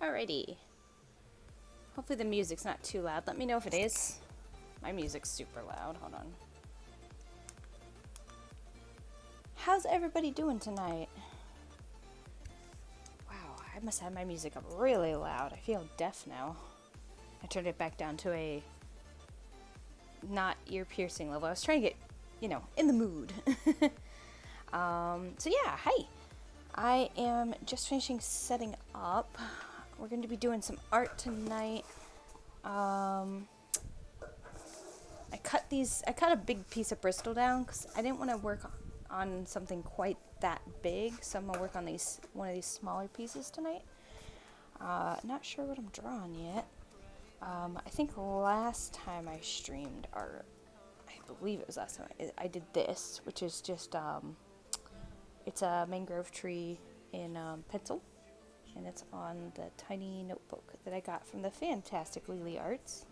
Alrighty. Hopefully the music's not too loud. Let me know if it is. My music's super loud. Hold on. How's everybody doing tonight? Wow, I must have my music up really loud. I feel deaf now. I turned it back down to a not ear-piercing level. I was trying to get, in the mood. So yeah, hi. I am just finishing setting up. We're going to be doing some art tonight. I cut a big piece of Bristol down because I didn't want to work on something quite that big, so I'm going to work on one of these smaller pieces tonight. Not sure what I'm drawing yet. I think last time I streamed art, I believe it was last time, I did this, which is just, it's a mangrove tree in pencil, and it's on the tiny notebook that I got from the fantastic Lily Arts.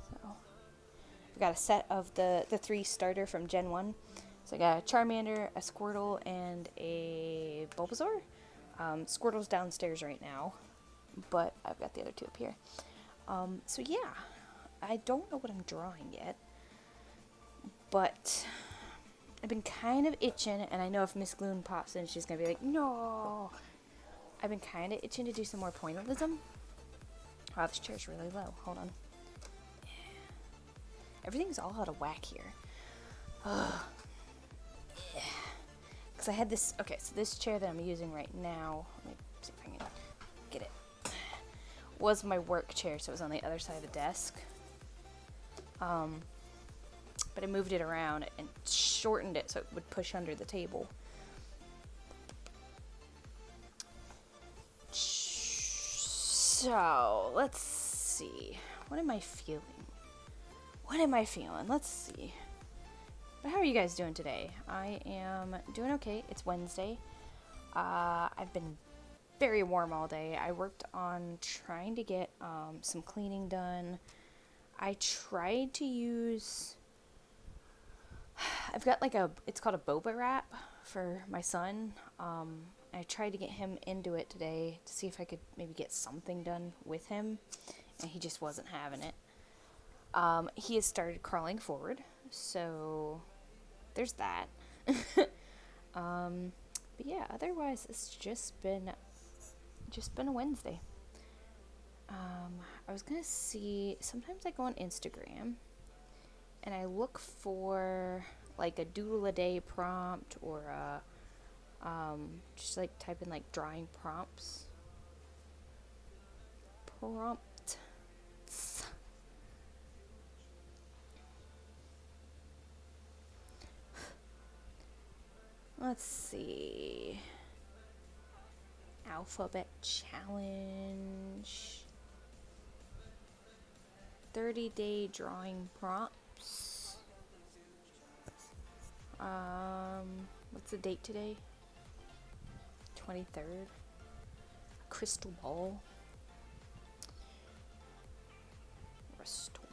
So, I've got a set of the 3 starter from Gen 1. So I got a Charmander, a Squirtle, and a Bulbasaur. Squirtle's downstairs right now, but I've got the other 2 up here. So yeah, I don't know what I'm drawing yet, but I've been kind of itching, and I know if Miss Gloon pops in, she's gonna be like, no. I've been kind of itching to do some more pointillism. Wow, this chair's really low. Hold on. Everything's all out of whack here. Because I had this, okay, so this chair that I'm using right now, let me see if I can get it, was my work chair, so it was on the other side of the desk. But I moved it around and shortened it so it would push under the table. So, let's see. What am I feeling? Let's see. But how are you guys doing today? I am doing okay. It's Wednesday. I've been very warm all day. I worked on trying to get some cleaning done. I tried to use... I've got it's called a boba wrap for my son. I tried to get him into it today to see if I could maybe get something done with him, and he just wasn't having it. He has started crawling forward, so there's that. But yeah, otherwise it's just been a Wednesday. I was gonna see, sometimes I go on Instagram and I look for like a doodle a day prompt or just like type in like drawing prompts. Let's see. Alphabet challenge. 30-day drawing prompts. What's the date today? 23rd. Crystal ball. Restore.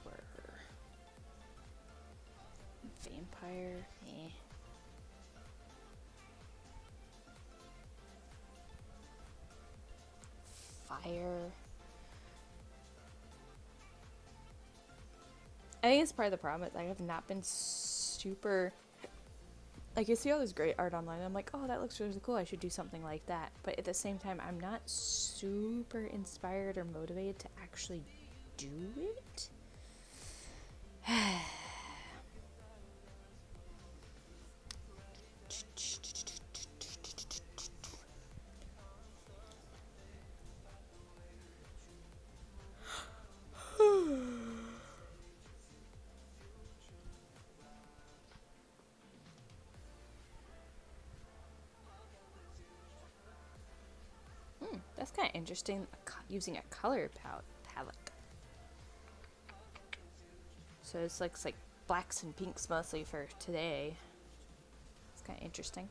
Vampire. Eh. Fire. I think it's part of the problem is I have not been super... Like, I see all this great art online, and I'm like, oh, that looks really cool, I should do something like that. But at the same time, I'm not super inspired or motivated to actually do it. That's kind of interesting, using a color palette. So it's like blacks and pinks mostly for today. It's kind of interesting.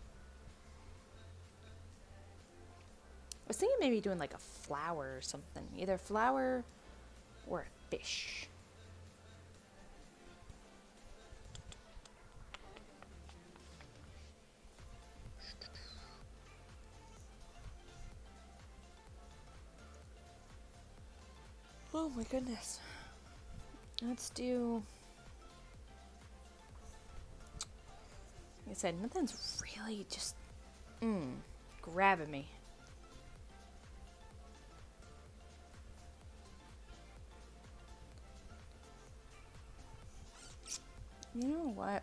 I was thinking maybe doing like a flower or something. Either a flower or a fish. Oh my goodness. Let's do... Like I said, nothing's really just grabbing me. You know what?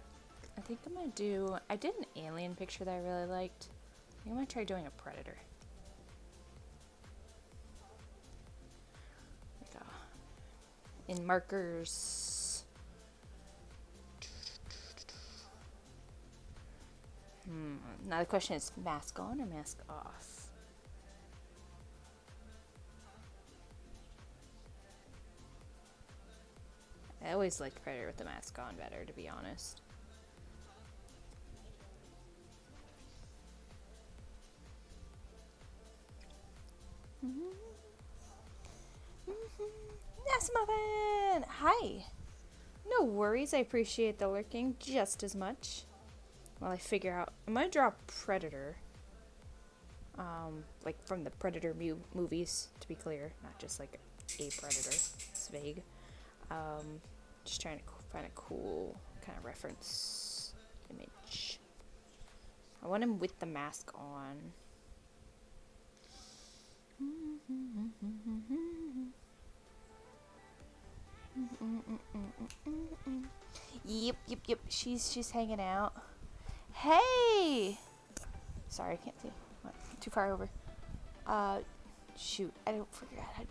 I think I'm gonna do... I did an alien picture that I really liked. I think I'm gonna try doing a predator. Like in markers. Now the question is mask on or mask off? I always liked Predator with the mask on better, to be honest. Yes, Muffin! Hi! No worries, I appreciate the lurking just as much. While I figure out... I'm gonna draw Predator. Like from the Predator movies, to be clear. Not just like a Predator. It's vague. Just trying to find a cool kind of reference image. I want him with the mask on. Yep. She's hanging out. Hey! Sorry, I can't see. Went too far over. Shoot, I don't forget.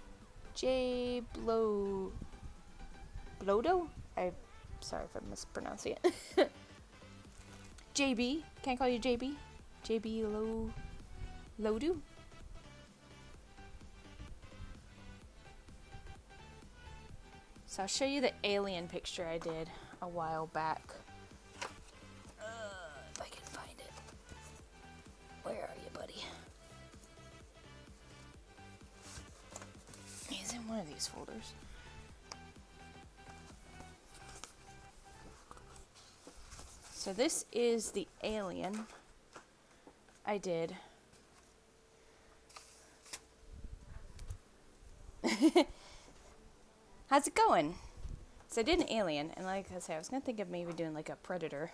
Blodo? I'm sorry if I'm mispronouncing it. JB. Can't call you JB. JB Lodu? So I'll show you the alien picture I did a while back. If I can find it. Where are you, buddy? He's in one of these folders. So this is the alien I did. How's it going? So I did an alien, and like I said, I was gonna think of maybe doing like a predator.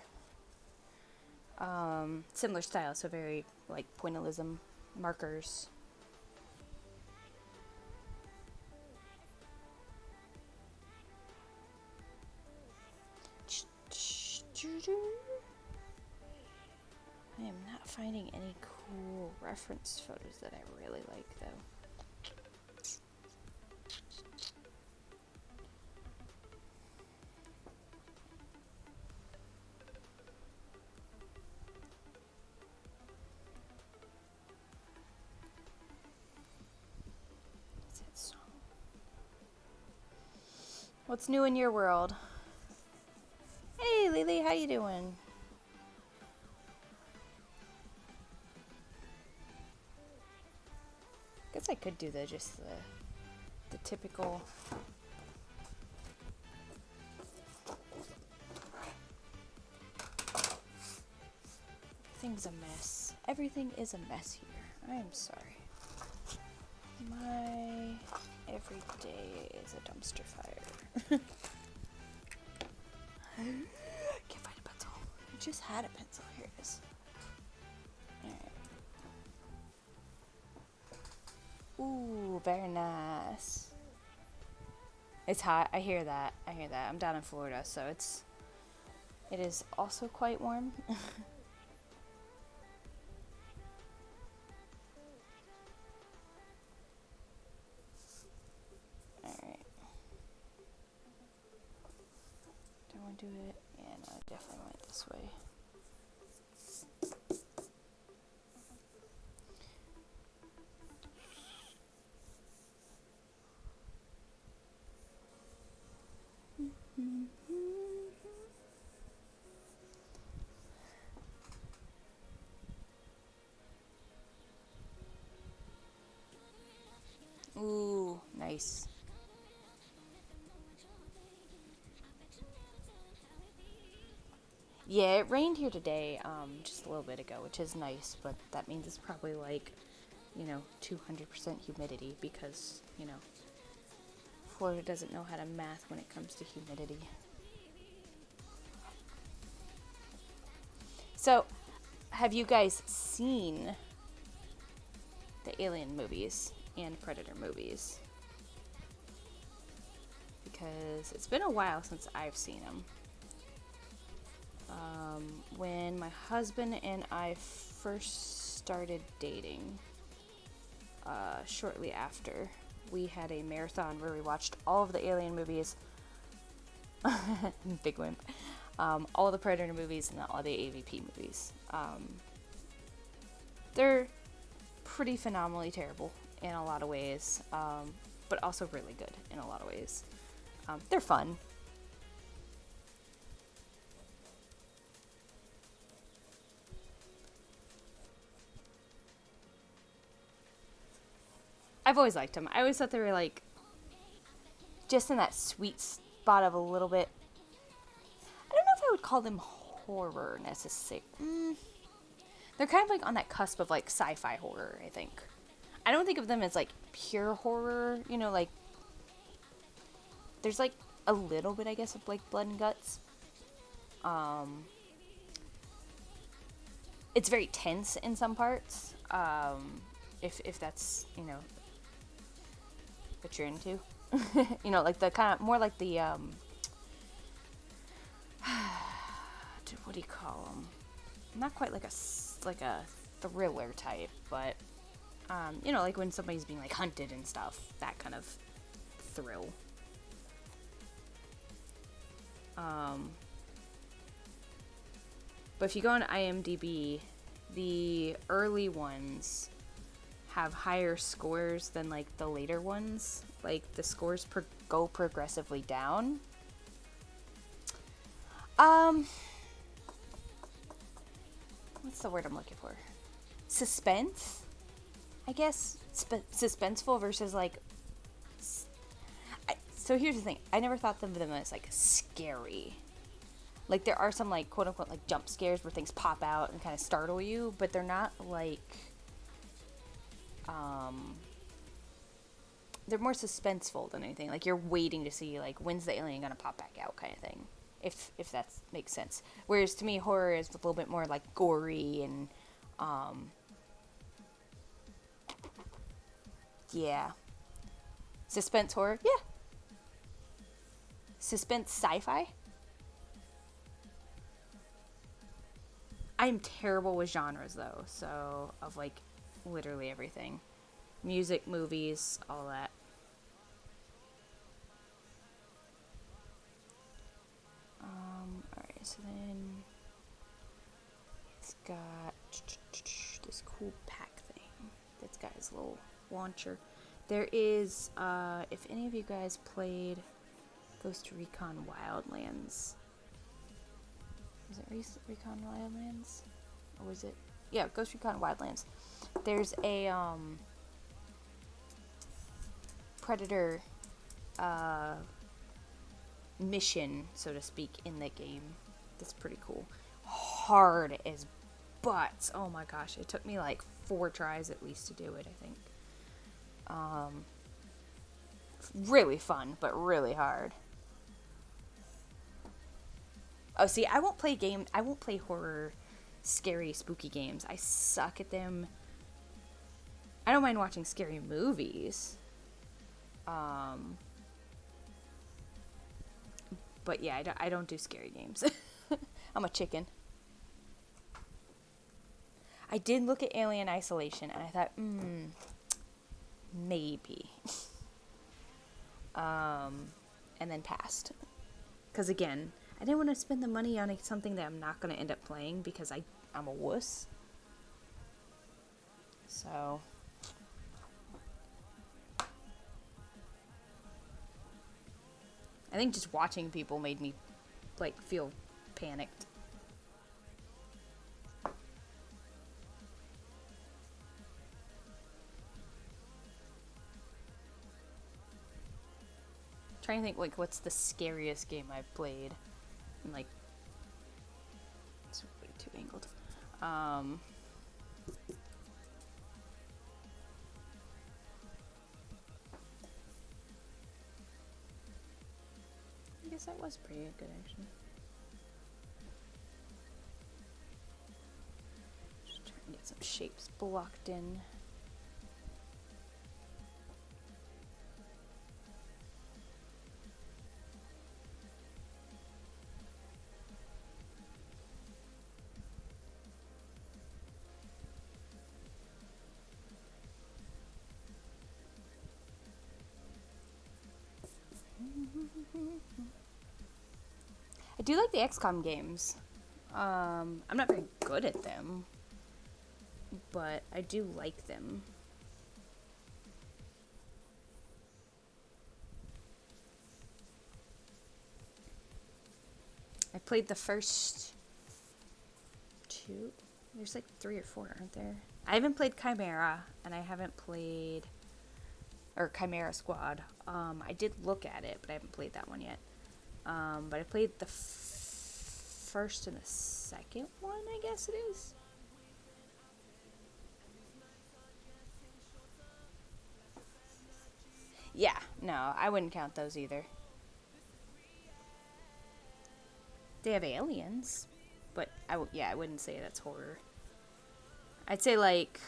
Similar style, so very like pointillism markers. I am not finding any cool reference photos that I really like, though. What's that song? What's new in your world? Hey, Lily, how you doing? Guess I could do the typical. Everything's a mess. Everything is a mess here. I am sorry. My every day is a dumpster fire. I can't find a pencil. I just had a pencil. Here it is. Alright. Ooh, very nice. It's hot. I hear that. I'm down in Florida, so it is also quite warm. Alright. Do I want to do it? Yeah, no, I definitely went this way. Ooh, nice. Yeah, it rained here today, just a little bit ago, which is nice, but that means it's probably like, 200% humidity because, Florida doesn't know how to math when it comes to humidity. So, have you guys seen the Alien movies and Predator movies? Because it's been a while since I've seen them. When my husband and I first started dating, shortly after, we had a marathon where we watched all of the Alien movies. Big wimp. All the Predator movies and all the AVP movies. They're pretty phenomenally terrible in a lot of ways, but also really good in a lot of ways. They're fun. I've always liked them. I always thought they were like just in that sweet spot of a little bit. I don't know if I would call them horror necessarily. They're kind of like on that cusp of like sci-fi horror, I think. I don't think of them as like pure horror, you know, like there's like a little bit, I guess, of like blood and guts. It's very tense in some parts. If that's, you know, what you're into. You know, like the kind of more like the what do you call them? Not quite like a thriller type, but you know, like when somebody's being like hunted and stuff, that kind of thrill. But if you go on IMDb, the early ones have higher scores than like the later ones. Like the scores go progressively down. What's the word I'm looking for? Suspense, I guess. Suspenseful versus like. So here's the thing. I never thought of them as like scary. Like there are some like quote unquote like jump scares where things pop out and kind of startle you, but they're not like. They're more suspenseful than anything. Like you're waiting to see like when's the alien gonna pop back out, kind of thing. If that makes sense. Whereas to me, horror is a little bit more like gory and yeah. Suspense horror, yeah. Suspense sci-fi. I'm terrible with genres though, so of like literally everything. Music, movies, all that. Alright, so then it's got this cool pack thing that's got his little launcher. There is, if any of you guys played Ghost Recon Wildlands. Was it Recon Wildlands? Or was it? Yeah, Ghost Recon Wildlands. There's a, Predator, mission, so to speak, in the game. That's pretty cool. Hard as butts. Oh my gosh, it took me like 4 tries at least to do it, I think. Really fun, but really hard. Oh, see, I won't play horror, scary, spooky games. I suck at them. I don't mind watching scary movies. But yeah, I don't do scary games. I'm a chicken. I did look at Alien Isolation, and I thought, maybe. And then passed. Because again, I didn't want to spend the money on something that I'm not going to end up playing because I'm a wuss. So I think just watching people made me like feel panicked. Trying to think like what's the scariest game I've played. And like it's way too angled. I guess that was pretty good, actually. Just trying to get some shapes blocked in. I do like the XCOM games. I'm not very good at them, but I do like them. I played the first 2. There's like 3 or 4, aren't there? I haven't played Chimera, and I haven't played... or Chimera Squad. I did look at it, but I haven't played that one yet. But I played the first and the second one, I guess it is. Yeah, no, I wouldn't count those either. They have aliens, but I wouldn't say that's horror. I'd say like,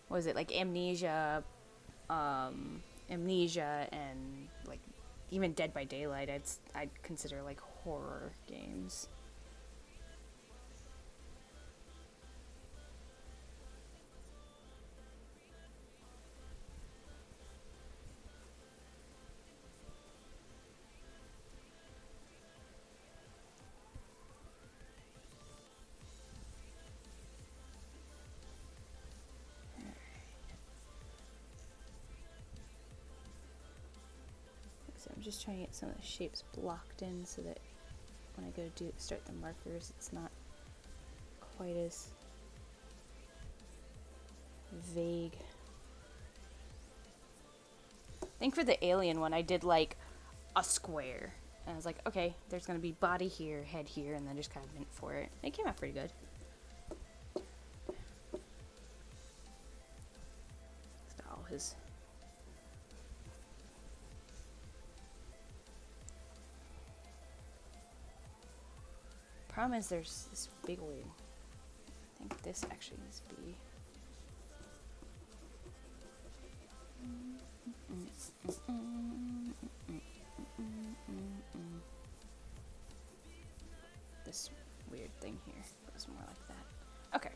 what was it, like Amnesia, Amnesia, and like even Dead by Daylight. I'd consider like horror games. So I'm just trying to get some of the shapes blocked in so that when I go to start the markers, it's not quite as vague. I think for the alien one, I did like a square. And I was like, okay, there's going to be body here, head here, and then just kind of went for it. It came out pretty good. It's got all his... Problem is there's this big old... I think this actually needs to be... This weird thing here goes more like that. Okay.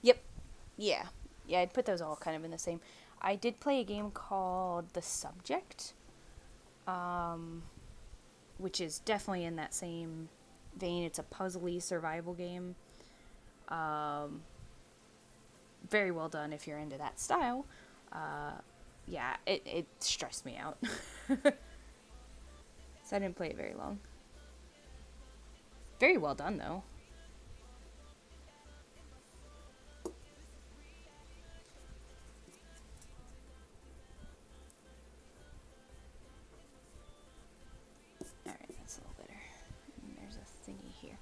Yep. Yeah. Yeah, I'd put those all kind of in the same. I did play a game called The Subject, which is definitely in that same vein. It's a puzzly survival game. Very well done if you're into that style. Yeah, it stressed me out. So I didn't play it very long. Very well done, though. Alright, that's a little better. And there's a thingy here.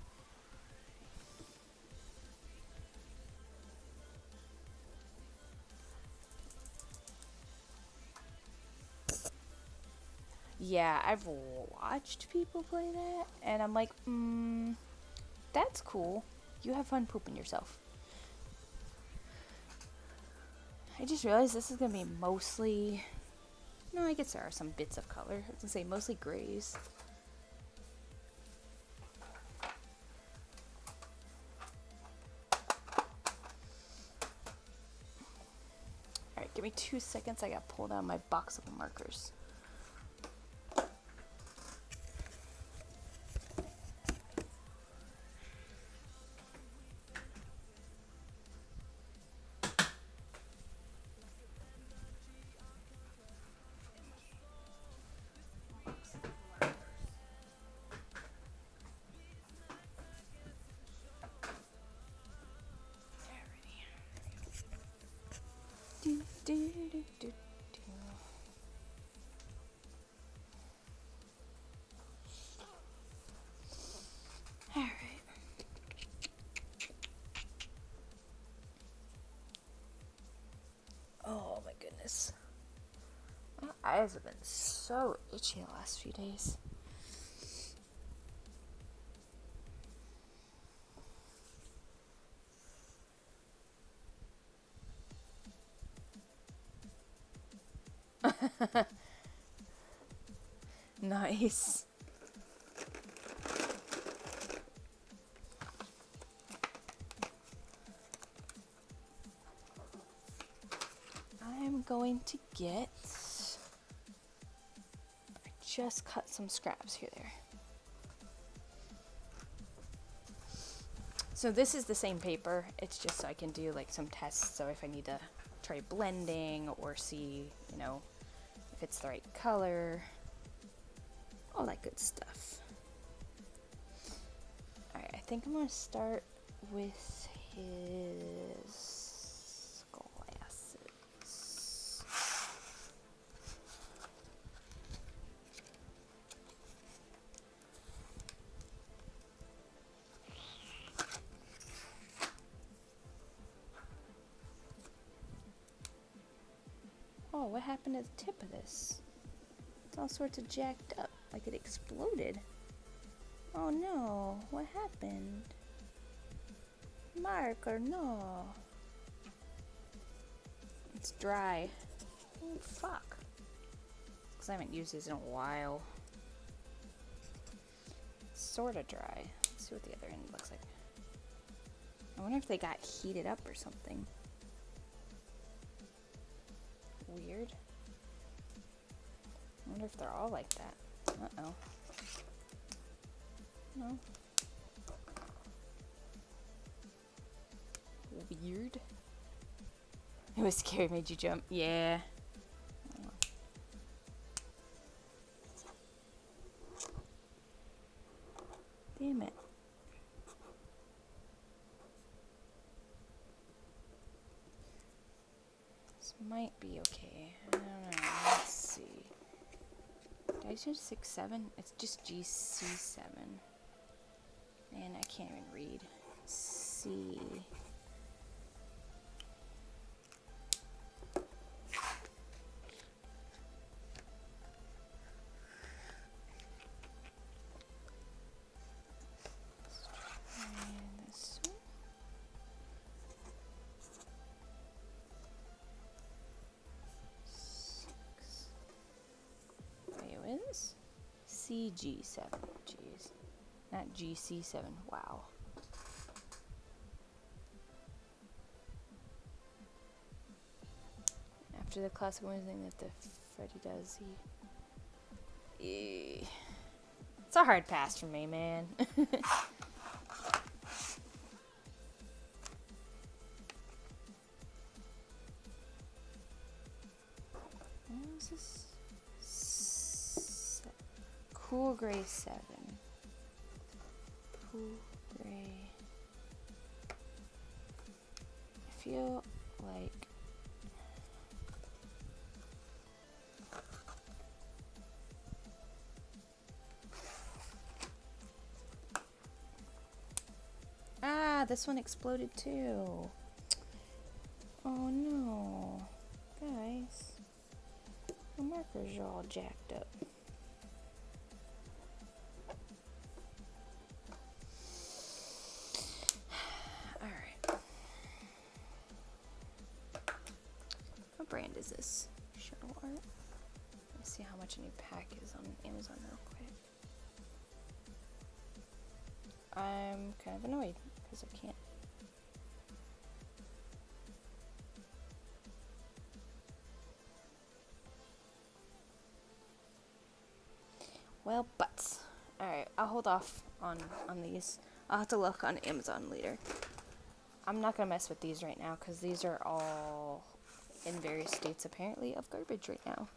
Yeah, I've watched people play that, and I'm like, that's cool. You have fun pooping yourself. I just realized this is going to be mostly... No, I guess there are some bits of color. I was going to say mostly grays. Alright, give me 2 seconds. I got to pull down my box of markers. Alright. Oh my goodness. eyes have been so itchy the last few days. Nice. I'm going to get, I just cut some scraps here there. So this is the same paper, it's just so I can do like some tests, so if I need to try blending or see, you know, if it's the right color, all that good stuff. Alright, I think I'm going to start with his glasses. Oh, what happened to the tip of this? It's all sorts of jacked up, like it exploded. Oh no, what happened? Marker, no. It's dry. Oh fuck. Because I haven't used these in a while. It's sorta dry. Let's see what the other end looks like. I wonder if they got heated up or something. Weird. I wonder if they're all like that. Uh-oh. No. Weird. It was scary, made you jump. Yeah. Oh. Damn it. This might be okay. I don't know. Let's see. Did I choose 6-7? It's just GC7. Man, I can't even read. C. This one. Wins. CG7. Jeez. Not GC7. Wow. After the classic one thing that the Freddy does, it's a hard pass for me, man. What was this? Cool Gray 7. Cool Gray. I feel like this one exploded too. Oh no. Guys. The markers are all jacked up. Alright. What brand is this? Shuttle Art? Let's see how much a new pack is on Amazon real quick. I'm kind of annoyed because I can't. Well, butts. Alright, I'll hold off on these. I'll have to look on Amazon later. I'm not going to mess with these right now because these are all in various states apparently of garbage right now.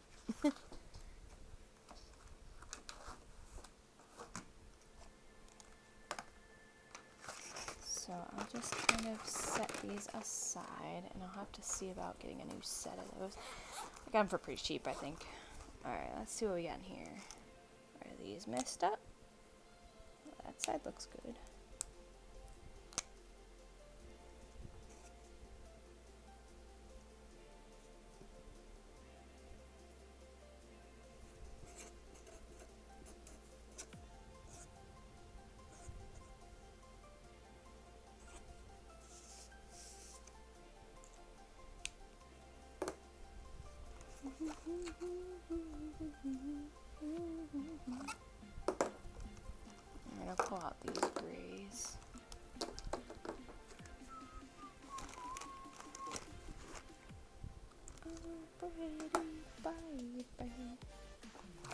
So I'll just kind of set these aside, and I'll have to see about getting a new set of those. I got them for pretty cheap, I think. Alright, let's see what we got in here. Are these messed up? That side looks good. I'm gonna pull out these grays.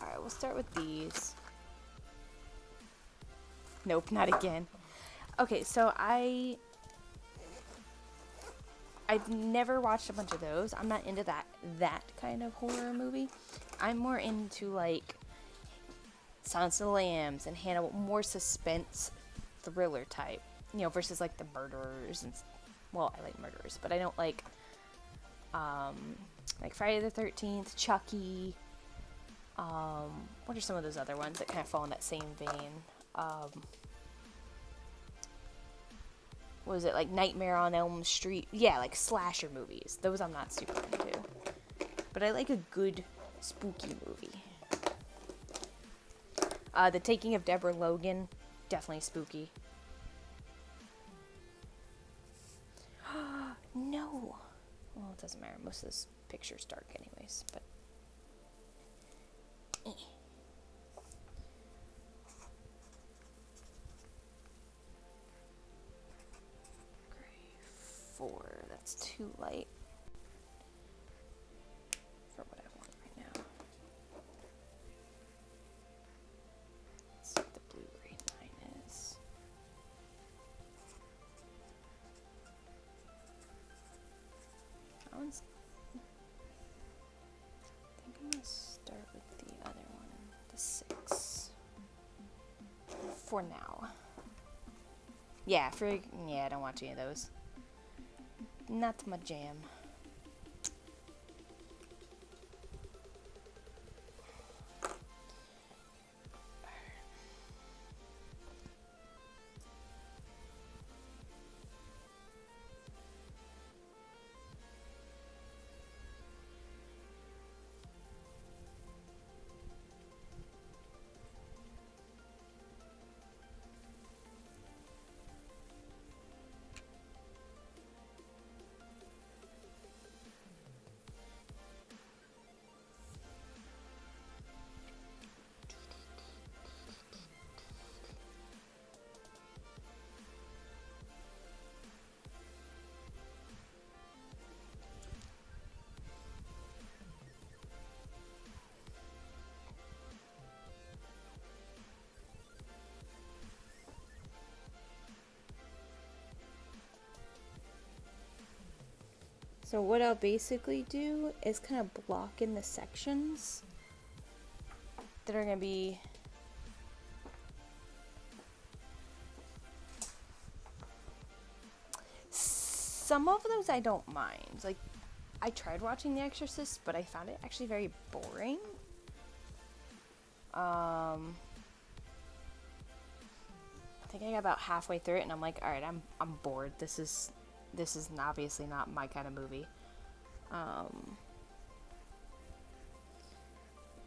Alright, we'll start with these. Nope, not again. Okay, so I've never watched a bunch of those. I'm not into that kind of horror movie. I'm more into like Silence of the Lambs and Hannibal, more suspense thriller type, you know, versus like the murderers and, well, I like murderers, but I don't like Friday the 13th, Chucky. What are some of those other ones that kind of fall in that same vein? What was it, like Nightmare on Elm Street? Yeah, like slasher movies. Those I'm not super into. But I like a good spooky movie. The Taking of Deborah Logan, definitely spooky. No! Well, it doesn't matter. Most of this picture's dark anyways, but... Gray 4, that's too light for what I want right now. Let's see what the blue-gray 9 is. That one's... I think I'm gonna start with the other one, the 6. For now. Yeah, I don't watch any of those. Not my jam. So what I'll basically do is kind of block in the sections that are going to be some of those I don't mind. Like, I tried watching The Exorcist, but I found it actually very boring. I think I got about halfway through it and I'm like, all right, I'm bored. This is obviously not my kind of movie.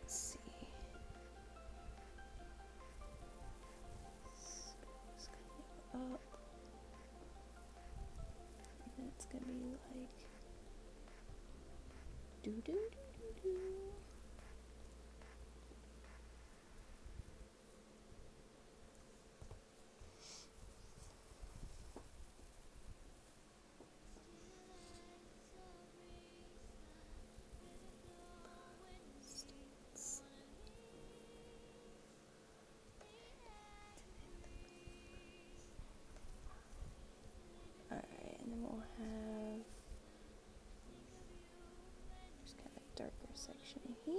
Let's see. So it's gonna go up. And then it's gonna be like do do do do do. Darker section here.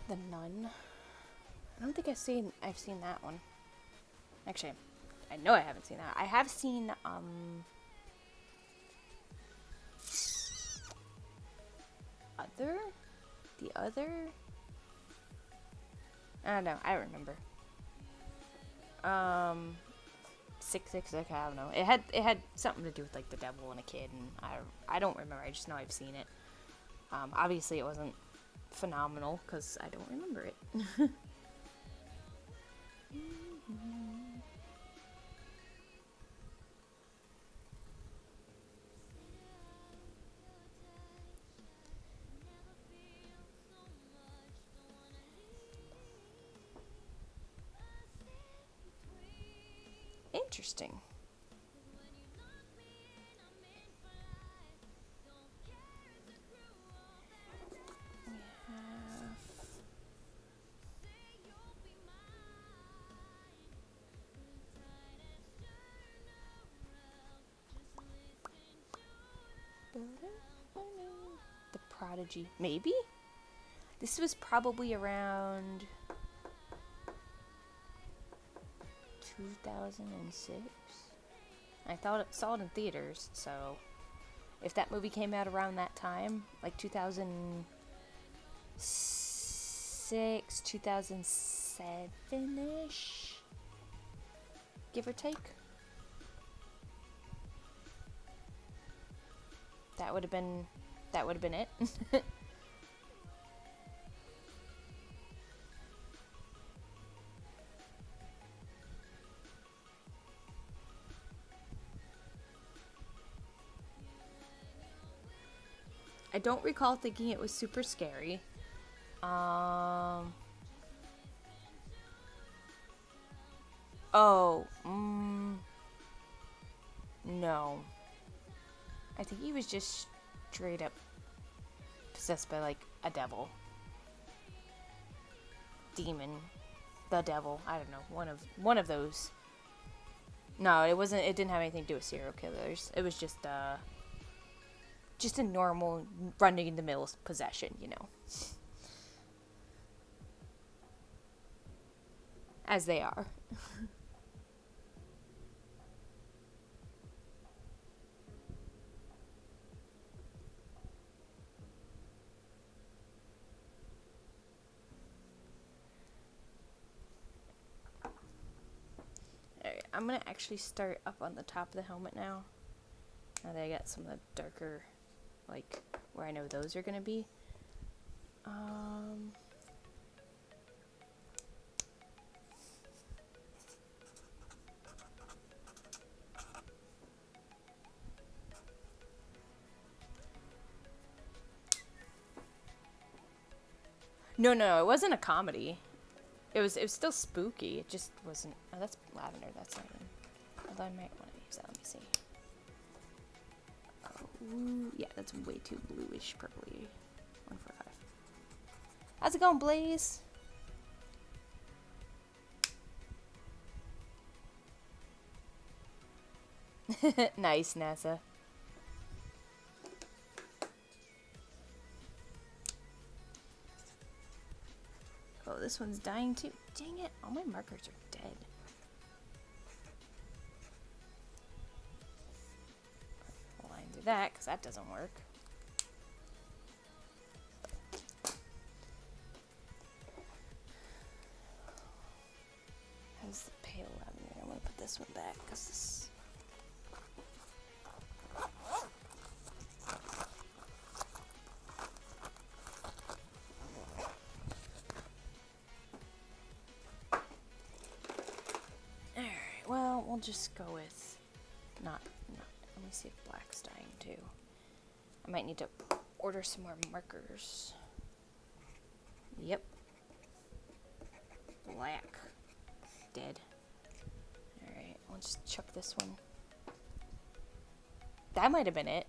The Nun. I don't think I've seen that one. Actually, I know I haven't seen that. I have seen the other. I don't know. I don't remember. 666. I don't know. It had something to do with like the devil and a kid, and I don't remember. I just know I've seen it. Obviously, it wasn't phenomenal because I don't remember it. Interesting. The Prodigy. Maybe? This was probably around 2006. I saw it in theaters, so if that movie came out around that time, like 2006, 2007-ish, give or take. That would have been it. I don't recall thinking it was super scary. No. I think he was just straight up possessed by like a devil. Demon. The devil. I don't know. One of those. No, it wasn't. It didn't have anything to do with serial killers. It was just a normal running in the middle possession, you know. As they are. Alright, I'm gonna actually start up on the top of the helmet now. Now that I got some of the darker, like, where I know those are gonna be. No, it wasn't a comedy. It was still spooky. It just wasn't. Oh, that's lavender. That's not even. Although I might want to use that. Let me see. Oh, yeah, that's way too bluish, purpley. 145. How's it going, Blaze? Nice, NASA. Oh, this one's dying too. Dang it, all my markers are dead. Line through that, because that doesn't work. How's the pale lavender? I'm going to put this one back, because this... Well, we'll just go with not. Let me see if black's dying too. I might need to order some more markers. Yep. Black. Dead. Alright, we'll just chuck this one. That might have been it.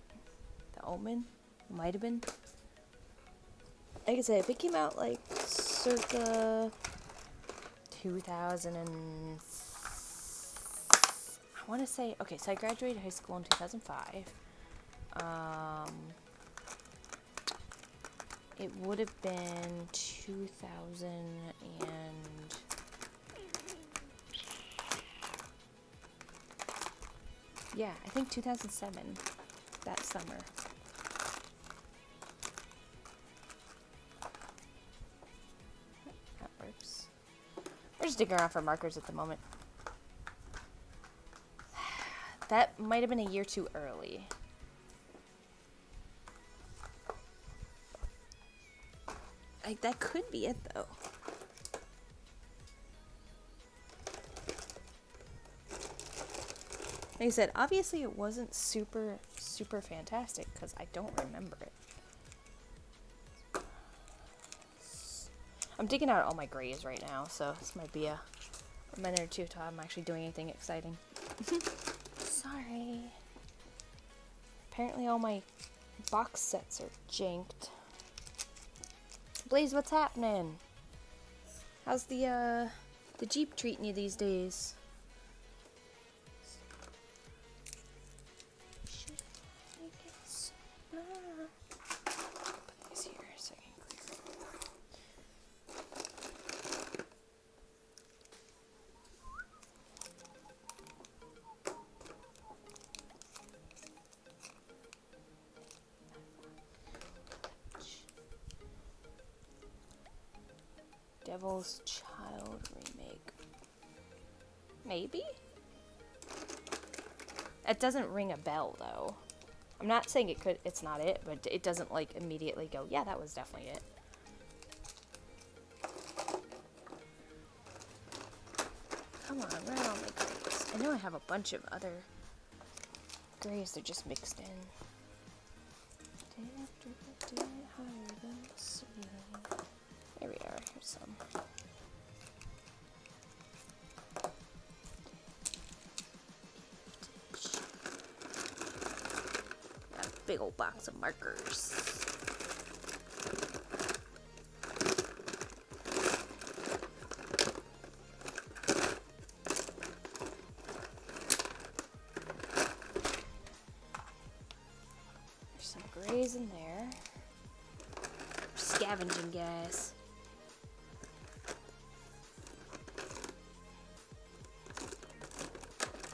The Omen. Might have been. Like I said, if it came out like circa 2000 and... I want to say, okay, so I graduated high school in 2005. it would have been 2000 and... Yeah, I think 2007, that summer. That works. We're just digging around for markers at the moment. That might have been a year too early. That could be it, though. Like I said, obviously it wasn't super, super fantastic because I don't remember it. I'm digging out all my grays right now, so this might be a minute or two till I'm actually doing anything exciting. Sorry. Apparently all my box sets are janked. Blaze, what's happening? How's the Jeep treating you these days? Put these here so I can clear. Devil's Child remake. Maybe? It doesn't ring a bell though. I'm not saying it's not it, but it doesn't like immediately go, yeah, that was definitely it. Come on, where are all my grays? I know I have a bunch of other grays, they're just mixed in. There we are, here's some. Got a big old box of markers. There's some grays in there. Scavenging gas.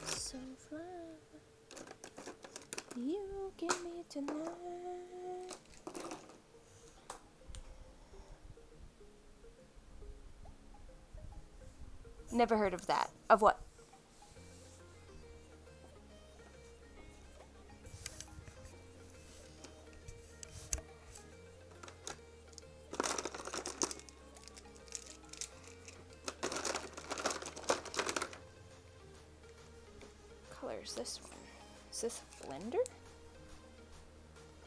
So fly, you give me tonight. Never heard of that. Of what? Color's this one. Is this a blender?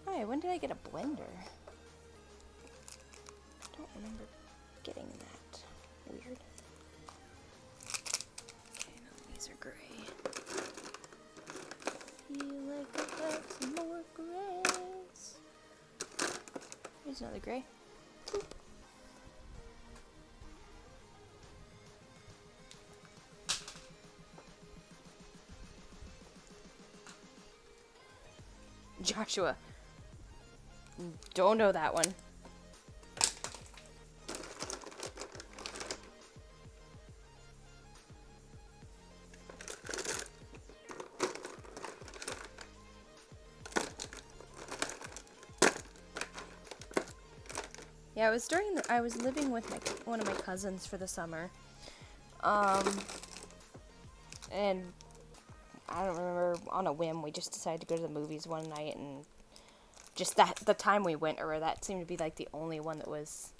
Hi, when did I get a blender? I don't remember getting that. Weird. Okay, now these are gray. Feel like I have some more grays. Here's another gray. Boop. Joshua. Don't know that one. Yeah, it was I was living with one of my cousins for the summer. And I don't remember, on a whim, we just decided to go to the movies one night, and just the time we went, or that seemed to be like the only one that was...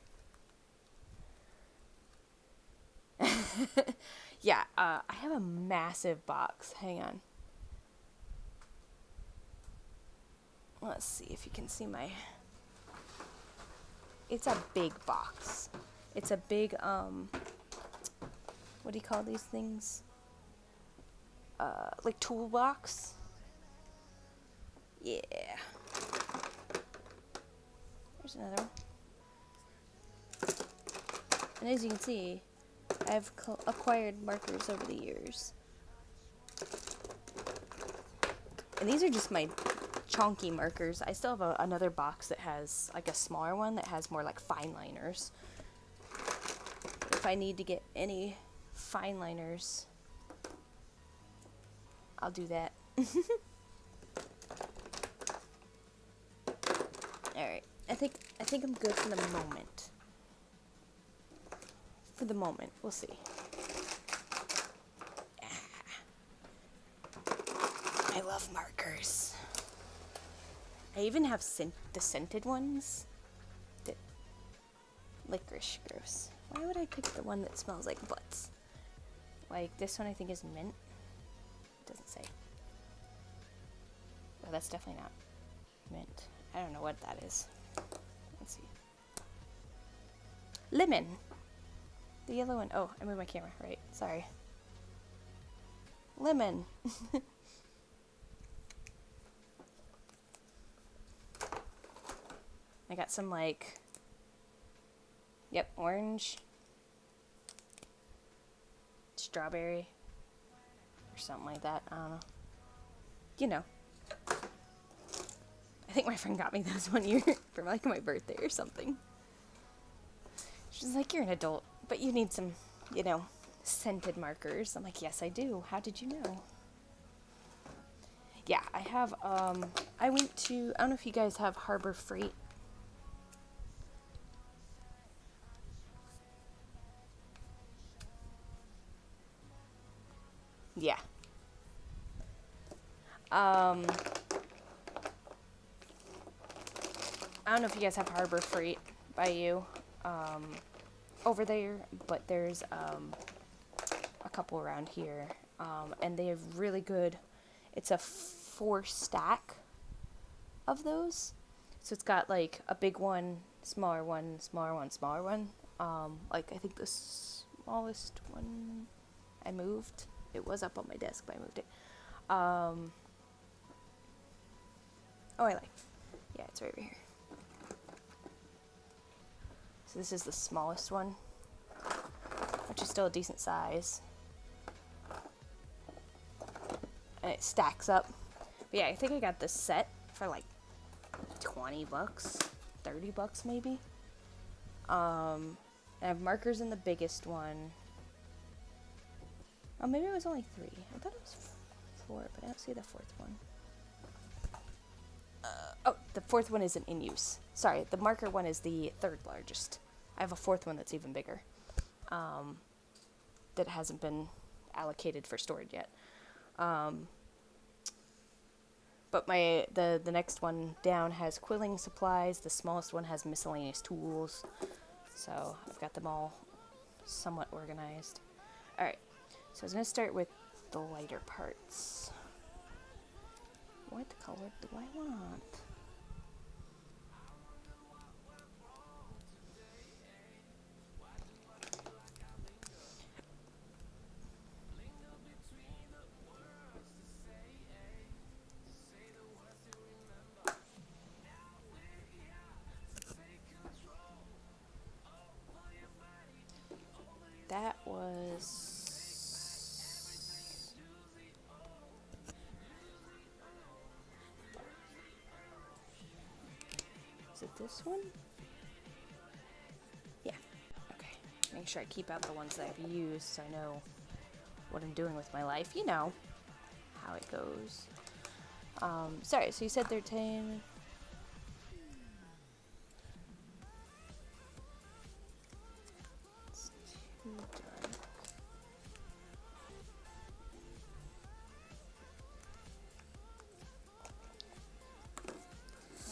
Yeah, I have a massive box. Hang on. Let's see if you can see my... It's a big box. It's a big, what do you call these things? Like toolbox. Yeah. There's another one. And as you can see, I've acquired markers over the years. And these are just my chunky markers. I still have another box that has like a smaller one that has more like fine liners. If I need to get any fine liners, I'll do that. Alright, I think I'm good for the moment. For the moment, we'll see. I love markers. I even have the scented ones. The licorice, gross. Why would I pick the one that smells like butts? Like this one I think is mint. It doesn't say. Well, that's definitely not mint. I don't know what that is. Let's see. Lemon. The yellow one. Oh, I moved my camera. Right. Sorry. Lemon. I got some like, yep, orange, strawberry, or something like that. I don't know. You know. I think my friend got me those one year for like my birthday or something. She's like, you're an adult, but you need some, you know, scented markers. I'm like, yes, I do. How did you know? Yeah, I have, I went to, I don't know if you guys have Harbor Freight. Yeah. I don't know if you guys have Harbor Freight by you, over there, but there's, a couple around here, and they have really good, it's a 4 stack of those, so it's got like a big one, smaller one, smaller one, smaller one, like I think the smallest one I moved, it was up on my desk, but I moved it, oh, I like, yeah, it's right over here. So this is the smallest one, which is still a decent size. And it stacks up. But yeah, I think I got this set for like 20 bucks, 30 bucks maybe. I have markers in the biggest one. Oh, maybe it was only 3. I thought it was 4, but I don't see the 4th one. Oh, the 4th one isn't in use. Sorry, the marker one is the 3rd largest. I have a 4th one that's even bigger. That hasn't been allocated for storage yet. But the next one down has quilling supplies. The smallest one has miscellaneous tools. So I've got them all somewhat organized. Alright, so I was going to start with the lighter parts. What color do I want? That was... Is it this one? Yeah. Okay. Make sure I keep out the ones that I've used so I know what I'm doing with my life. You know how it goes. Sorry, so you said 13. It's too dark.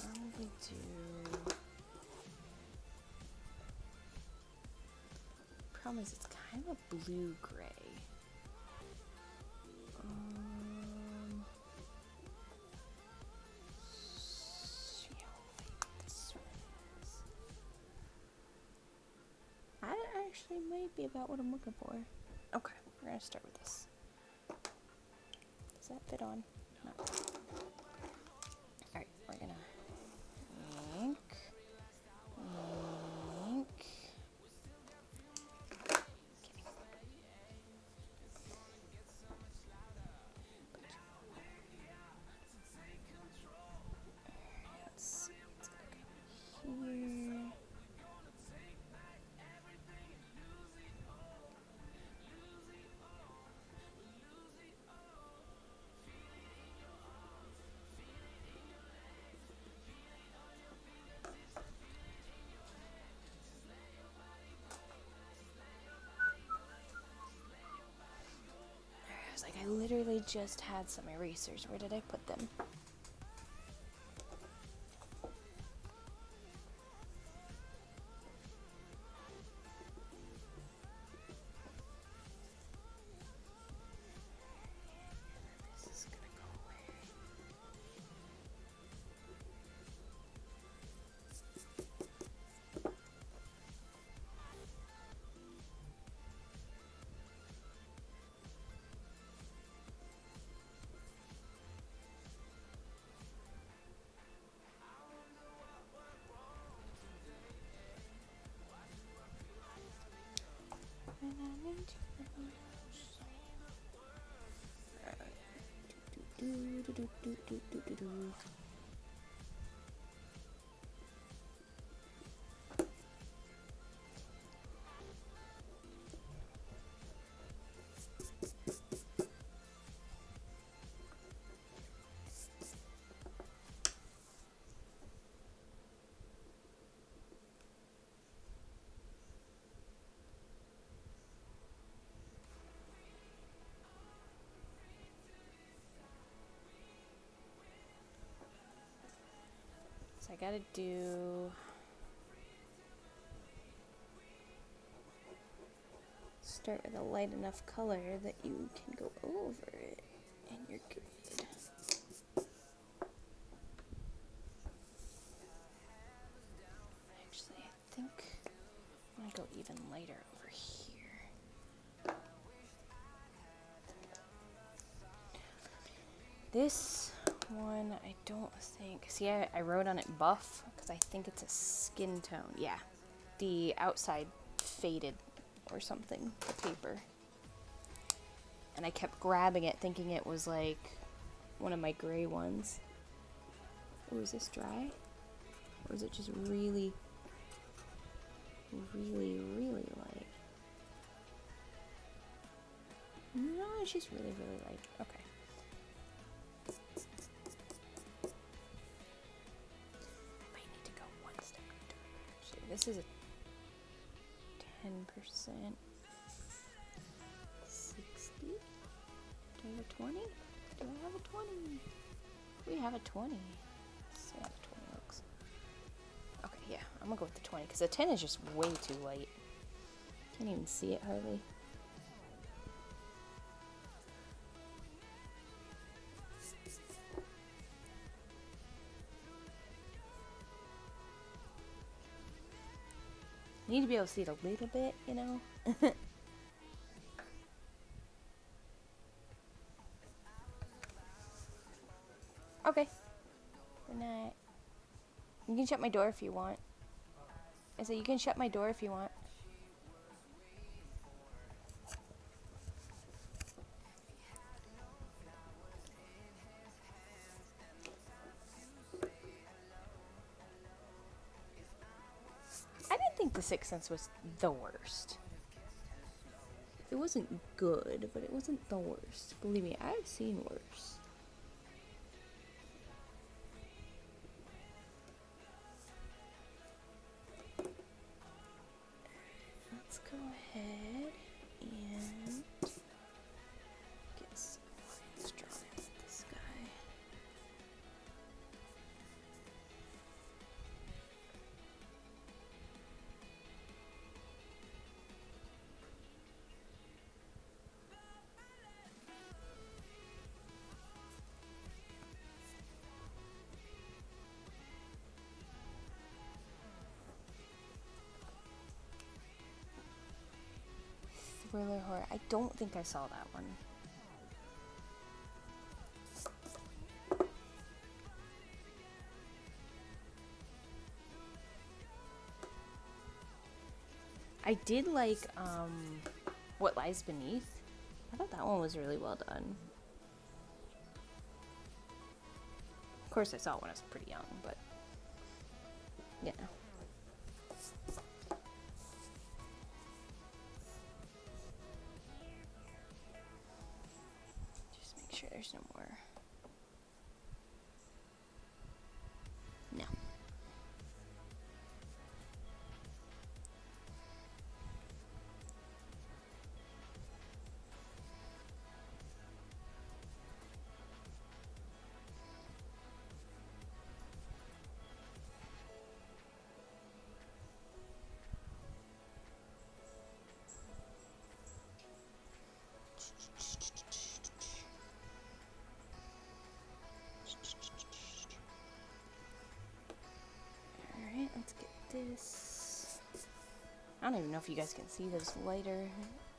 Probably do. Problem is, it's kind of a blue-gray. Actually might be about what I'm looking for. Okay, we're gonna start with this. Does that fit on? No. Alright, we're gonna ink. literally just had some erasers. Where did I put them? This is gonna go away. And I need to So I gotta do start with a light enough color that you can go over it and you're good. Actually, I think I'm gonna go even lighter over here. This one, I don't think. See, I wrote on it buff because I think it's a skin tone. Yeah, the outside faded or something, the paper. And I kept grabbing it thinking it was like one of my gray ones. Oh, is this dry? Or is it just really, really, really light? No, it's just really, really light. Okay. This is a 10%. 60? Do I have a 20? Do I have a 20? We have a 20. Let's see how the 20 looks. Okay, yeah, I'm gonna go with the 20 because the 10 is just way too light. Can't even see it hardly. I need to be able to see it a little bit, you know? Okay. Good night. You can shut my door if you want. I said you can shut my door if you want. I didn't think The Sixth Sense was the worst. It wasn't good, but it wasn't the worst. Believe me, I've seen worse. Let's go ahead and get some lines drawn in with this guy. Thriller horror. I don't think I saw that one. I did like What Lies Beneath. I thought that one was really well done. Of course, I saw it when I was pretty young, but yeah. Just make sure there's no more. No. this. I don't even know if you guys can see those lighter.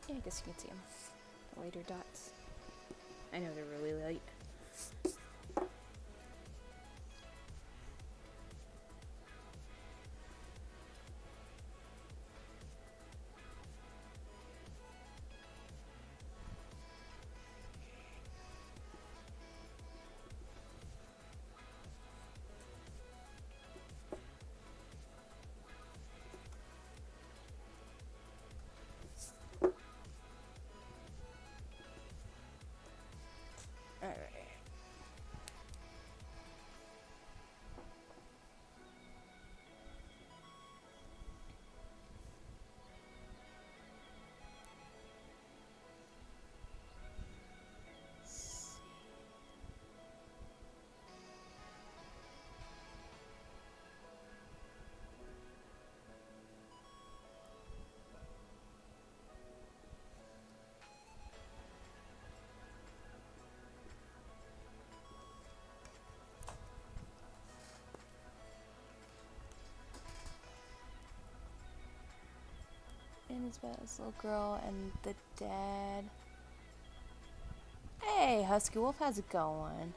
Yeah, I guess you can see them. The lighter dots. I know they're really light. Alright. And it's about this little girl and the dad. Hey, Husky Wolf, how's it going?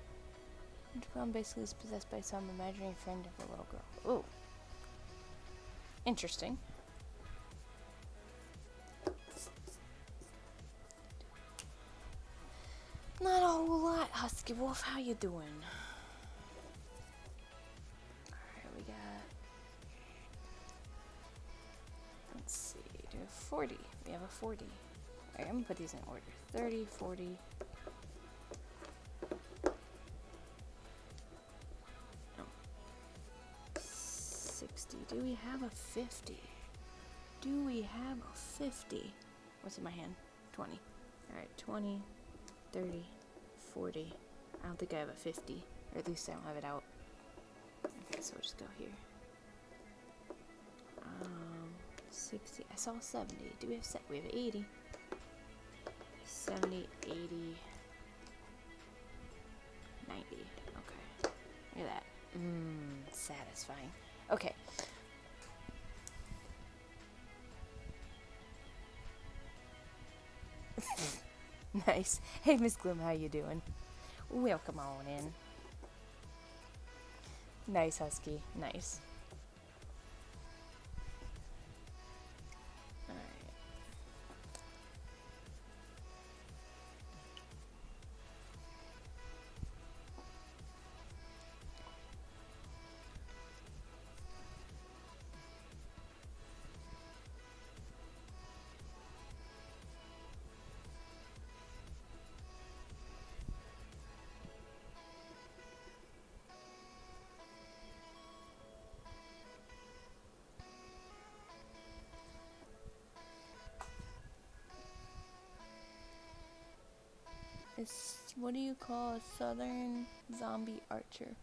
Brown basically is possessed by some imaginary friend of the little girl. Ooh. Interesting. Not a whole lot, Husky Wolf. How you doing? Alright, we got... Let's see. Do a 40. We have a 40. Alright, I'm gonna put these in order. 30, 40... No. 60. Do we have a 50? Do we have a 50? What's in my hand? 20. Alright, 20, 30, 40. I don't think I have a 50. Or at least I don't have it out. Okay, so we'll just go here. 60. I saw 70. Do we have we have 80. 70, 80, 90. Okay. Look at that. Satisfying. Okay. Nice. Hey, Miss Gloom, how you doing? Welcome on in. Nice, Husky. Nice. Alright. What do you call a southern zombie archer?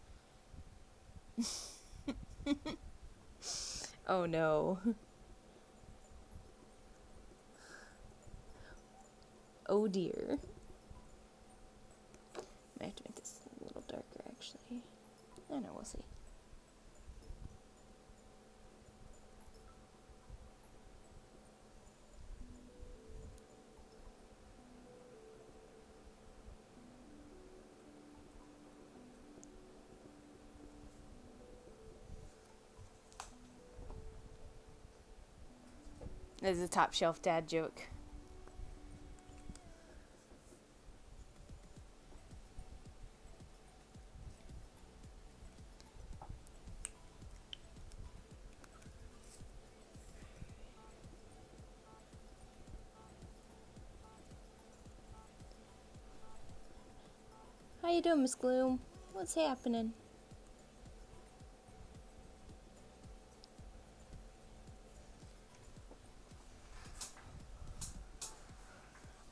Oh no. Oh dear. I have to make this a little darker actually. I don't know, we'll see. This is a top shelf dad joke. How you doing, Miss Gloom? What's happening?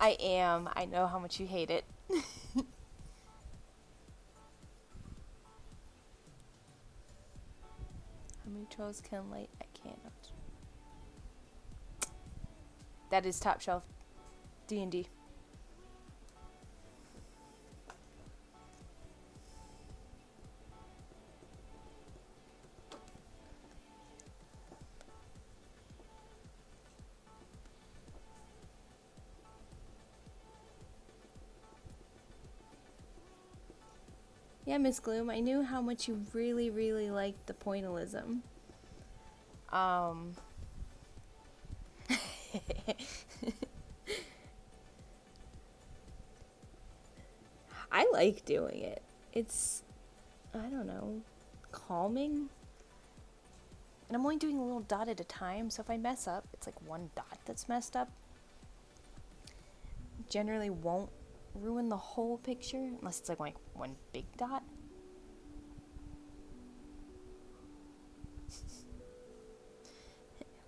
I am. I know how much you hate it. How many trolls can light? I can't. That is top shelf D&D. Yeah, Miss Gloom, I knew how much you really, really liked the pointillism. I like doing it. It's, I don't know, calming. And I'm only doing a little dot at a time, so if I mess up, it's like one dot that's messed up. Generally won't ruin the whole picture, unless it's like one big dot.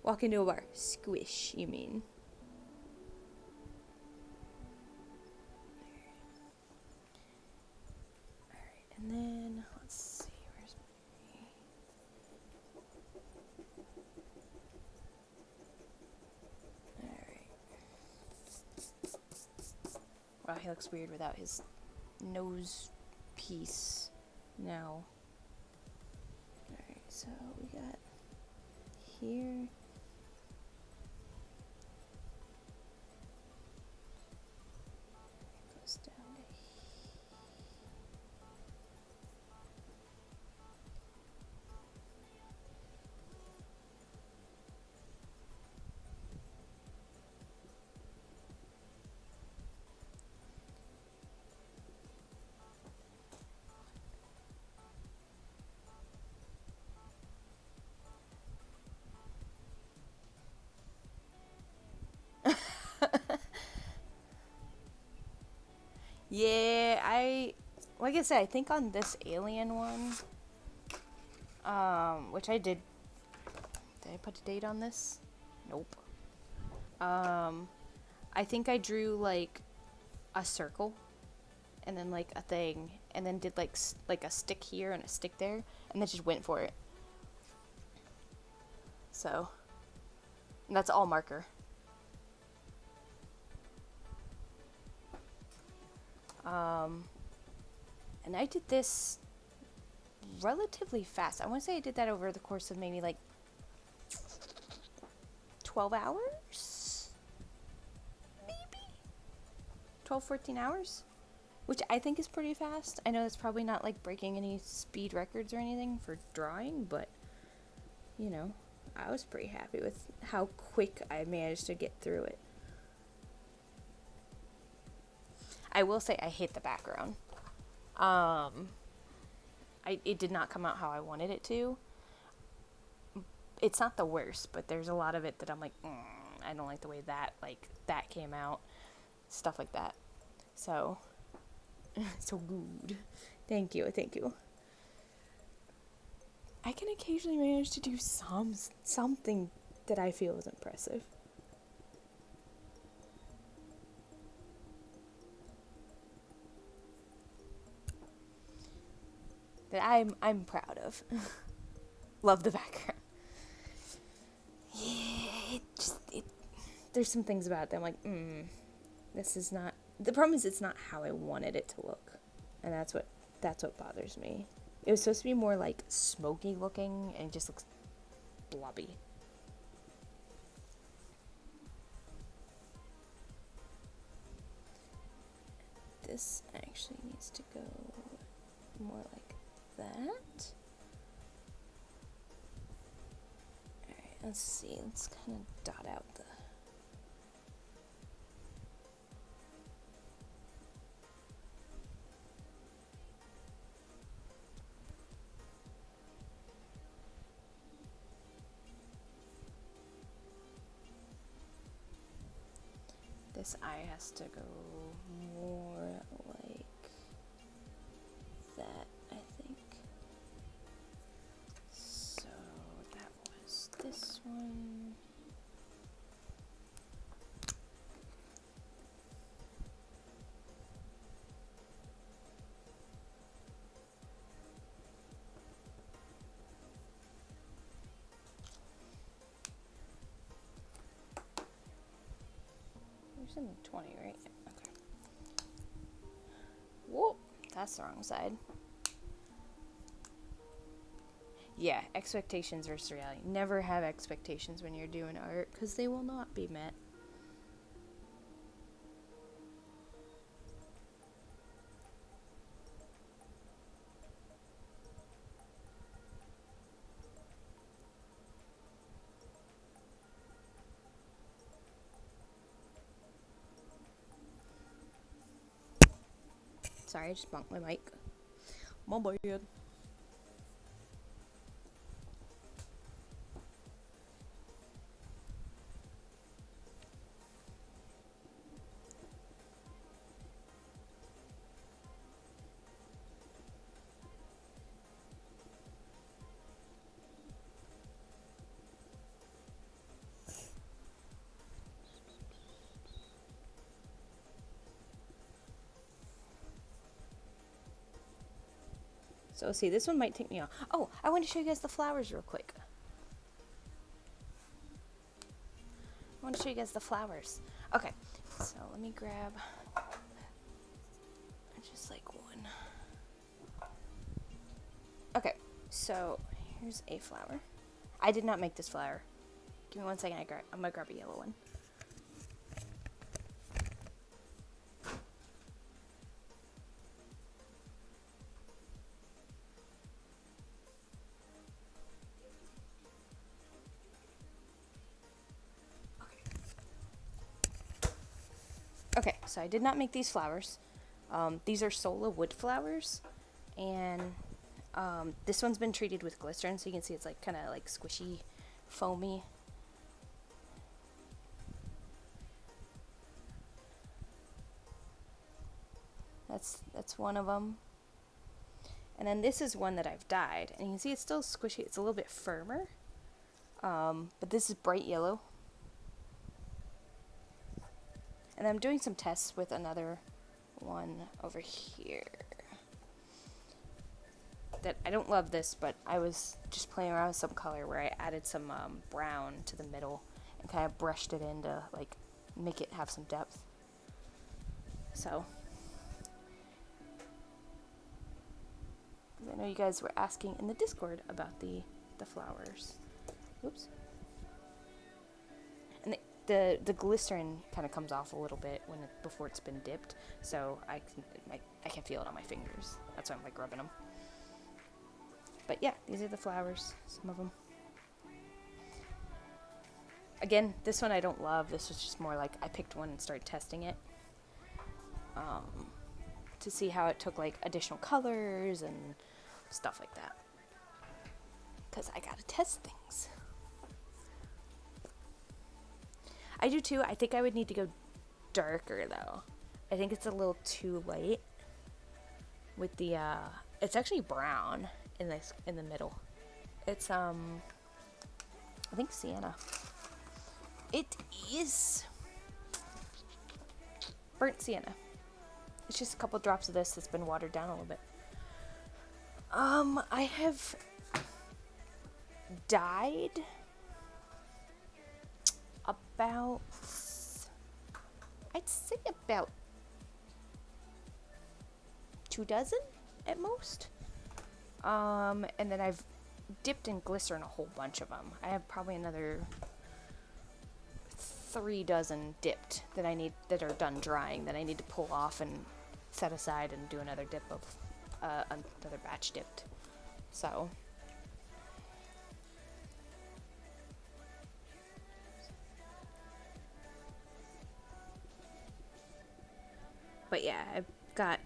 Walk into a bar. Squish, you mean. Alright, and then, let's see, where's my... Alright. Wow, he looks weird without his nose piece now. Alright, so we got here. Goes down to yeah, like I said, I think on this alien one, which I did I put a date on this? Nope. I think I drew like a circle, and then like a thing, and then did like a stick here and a stick there, and then just went for it. So, and that's all marker. And I did this relatively fast. I want to say I did that over the course of maybe like 12 hours? Maybe? 12, 14 hours? Which I think is pretty fast. I know that's probably not like breaking any speed records or anything for drawing, but you know, I was pretty happy with how quick I managed to get through it. I will say I hate the background. It did not come out how I wanted it to. It's not the worst, but there's a lot of it that I'm like, I don't like the way that came out. Stuff like that. So, so good. Thank you. I can occasionally manage to do something that I feel is impressive. That I'm proud of. Love the background. Yeah, there's some things about it that I'm like, this is not, the problem is it's not how I wanted it to look. And that's what bothers me. It was supposed to be more like smoky looking, and it just looks blobby. This actually needs to go more like that. Alright, let's see. Let's kind of dot out the... This eye has to go more like that, I think. So that was this one. In 20, right? Okay. Whoa, that's the wrong side. Yeah, expectations versus reality. Never have expectations when you're doing art, because they will not be met. Sorry, I just bumped my mic. My bad. So see, this one might take me off. Oh, I want to show you guys the flowers real quick. I want to show you guys the flowers. Okay, so let me grab just like one. Okay, so here's a flower. I did not make this flower. Give me 1 second, I'm gonna grab a yellow one. Okay, so I did not make these flowers. These are Sola wood flowers, and this one's been treated with glycerin, so you can see it's like kind of like squishy, foamy. That's one of them. And then this is one that I've dyed, and you can see it's still squishy. It's a little bit firmer, but this is bright yellow. And I'm doing some tests with another one over here. That I don't love this, but I was just playing around with some color where I added some brown to the middle and kind of brushed it in to like make it have some depth. So I know you guys were asking in the Discord about the flowers. Oops. And the glycerin kind of comes off a little bit before it's been dipped, so I can feel it on my fingers. That's why I'm like rubbing them. But yeah, these are the flowers, some of them. Again, this one I don't love. This was just more like I picked one and started testing it to see how it took like additional colors and stuff like that. Because I gotta test things. I do too. I think I would need to go darker though. I think it's a little too light with the it's actually brown in the middle. It's I think sienna. It is burnt sienna. It's just a couple drops of this that's been watered down a little bit. I have dyed about, I'd say about 24 at most. And then I've dipped in glycerin a whole bunch of them. I have probably another 3 dozen dipped that are done drying that I need to pull off and set aside and do another dip of another batch dipped. So but yeah, I've got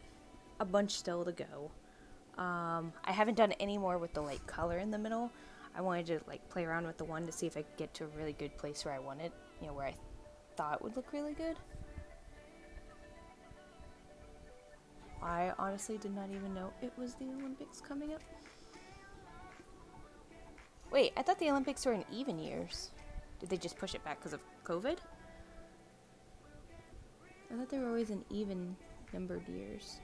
a bunch still to go. I haven't done any more with the light color in the middle. I wanted to like play around with the one to see if I could get to a really good place where I wanted, where I thought it would look really good. I honestly did not even know it was the Olympics coming up. Wait, I thought the Olympics were in even years. Did they just push it back because of COVID? I thought they were always in even numbered years.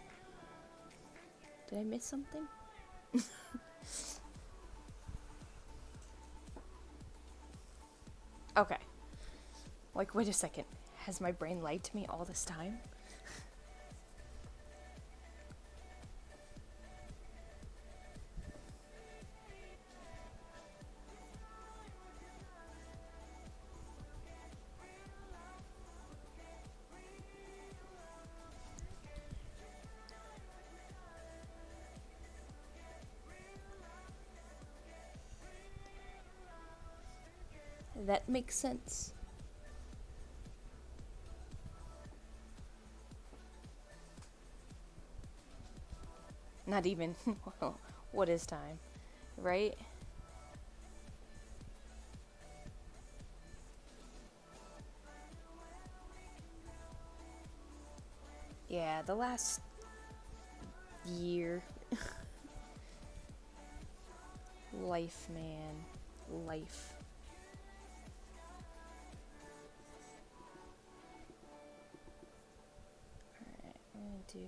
Did I miss something? Okay. Like, wait a second. Has my brain lied to me all this time? That makes sense. Not even. Well, what is time? Right? Yeah, the last year. Life, man. Life. Alright, I'm gonna do...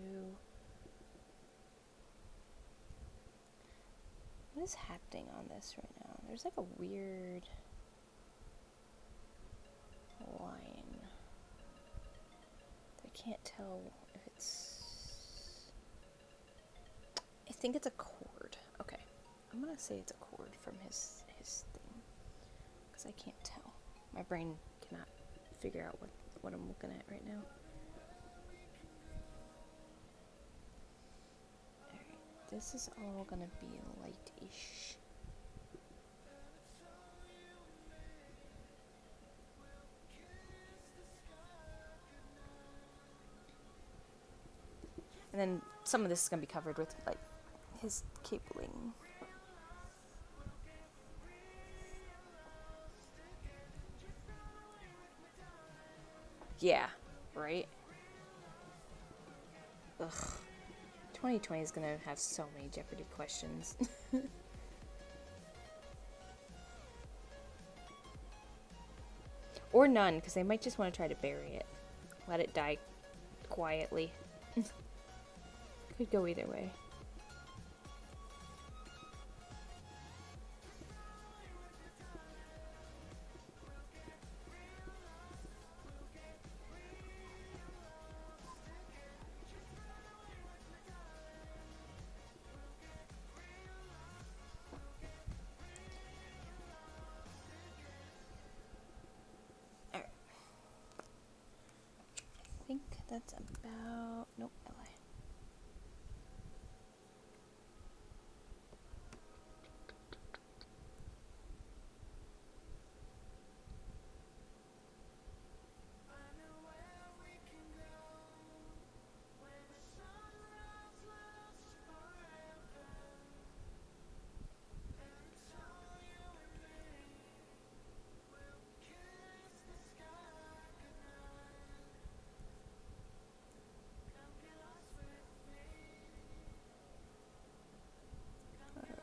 What is happening on this right now? There's like a weird line. I can't tell if it's... I think it's a chord. Okay. I'm gonna say it's a chord from his thing. Because I can't tell. My brain cannot figure out what I'm looking at right now. Alright, this is all gonna be light-ish. And then some of this is gonna be covered with like his cabling. Yeah, right? Ugh. 2020 is gonna have so many Jeopardy questions. Or none, because they might just want to try to bury it. Let it die quietly. Could go either way. Alright. I think that's about... Nope, I lied.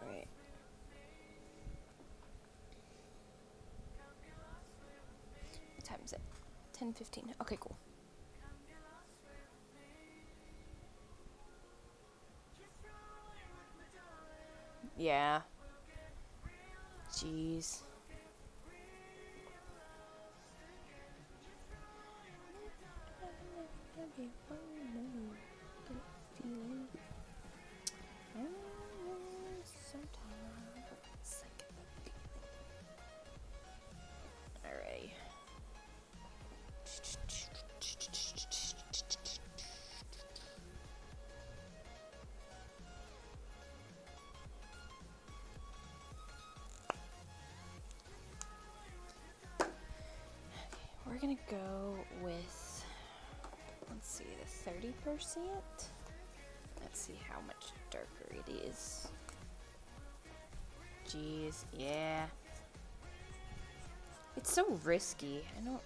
Alright. What time is it? 10:15. Okay, cool. Yeah. Jeez. Alrighty. We're gonna go with, let's see, the 30%. Let's see how much darker it is. Jeez, yeah. It's so risky. I don't...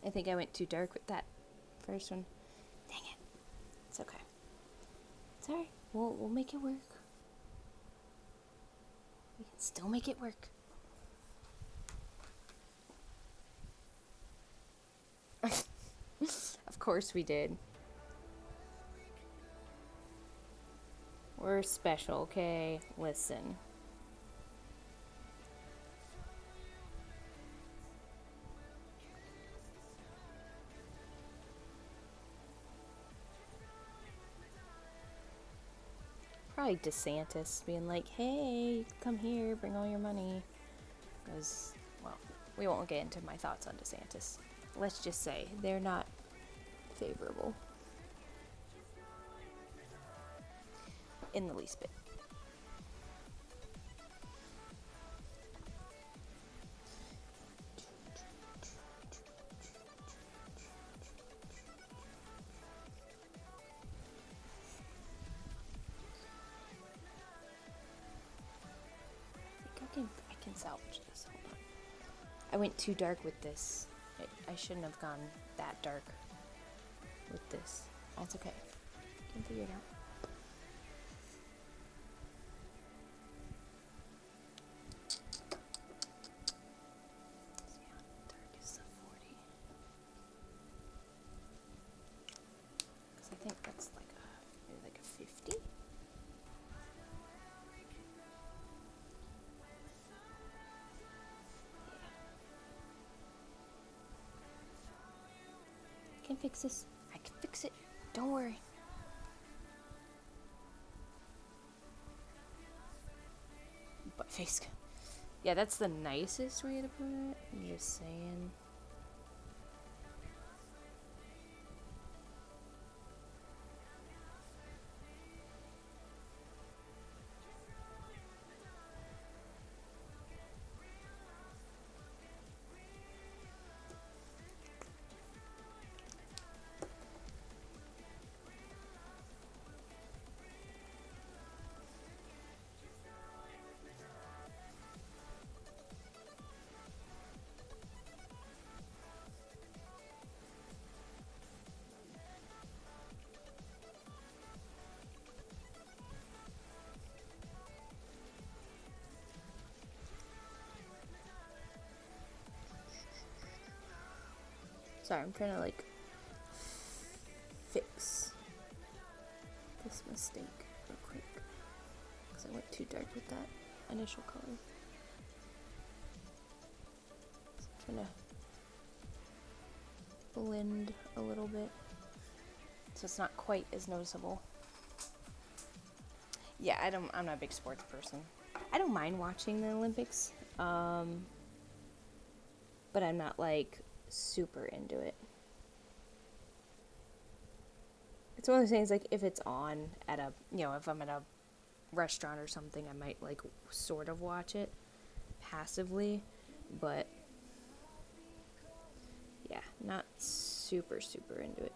I think I went too dark with that first one. Dang it. It's okay. It's alright. We'll make it work. We can still make it work. Of course we did. We're special, okay? Listen. Probably DeSantis being like, hey, come here, bring all your money. Because, well, we won't get into my thoughts on DeSantis. Let's just say they're not favorable. In the least bit. I can salvage this. Hold on. I went too dark with this. I shouldn't have gone that dark with this. That's okay. I can figure it out. See how dark is the 40? Because I think that's like maybe like a 50? I can fix this. I can fix it. Don't worry. Butt face. Yeah, that's the nicest way to put it. I'm just saying. Sorry, I'm trying to like fix this mistake real quick because I went too dark with that initial color. So I'm trying to blend a little bit so it's not quite as noticeable. Yeah, I'm not a big sports person. I don't mind watching the Olympics, but I'm not like super into it. It's one of those things like if it's on at a, if I'm at a restaurant or something, I might like sort of watch it passively, but yeah, not super into it.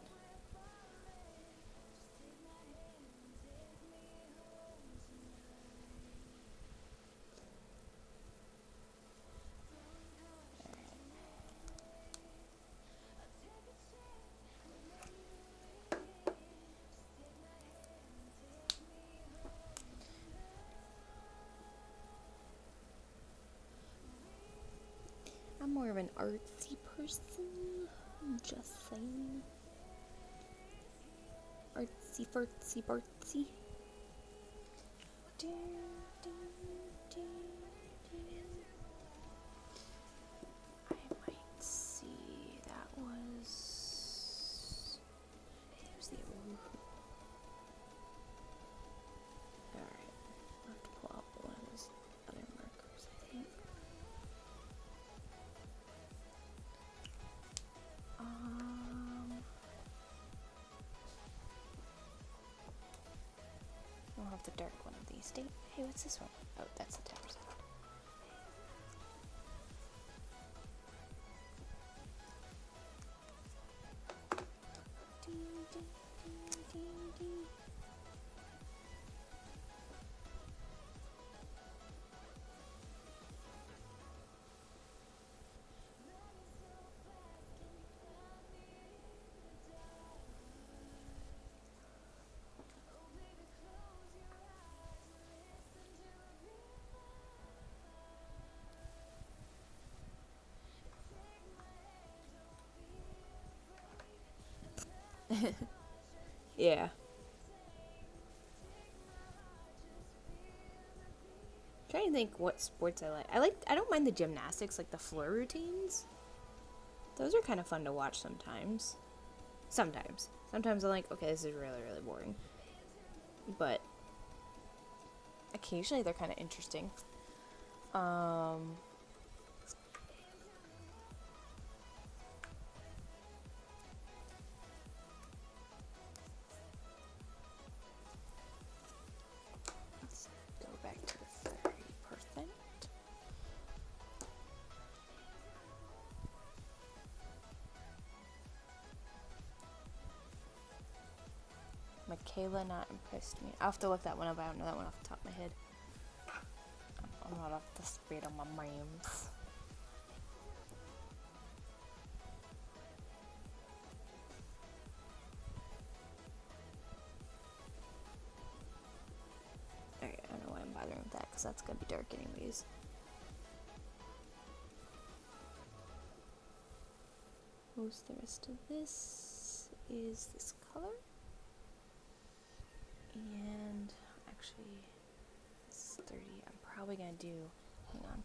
I'm more of an artsy person, just saying. Artsy fartsy bartsy. I might see, that was, there's the alright, I'll have to pull out one of those other markers, I think. I'll have the dark one of these. Hey, what's this one? Oh, that's the 10%. Yeah. trying to think what sports I like. I don't mind the gymnastics, like the floor routines. Those are kind of fun to watch sometimes. Sometimes I'm like, okay, this is really, really boring. But occasionally they're kind of interesting. Let's go back to the 30%. Michaela not impressed me. I'll have to look that one up. I don't know that one off the top of my head. I'm not off the speed of my memes. Alright, I don't know why I'm bothering with that, because that's going to be dark anyways. Most the rest of this is this color. And actually, it's 30. I'm probably going to do, hang on.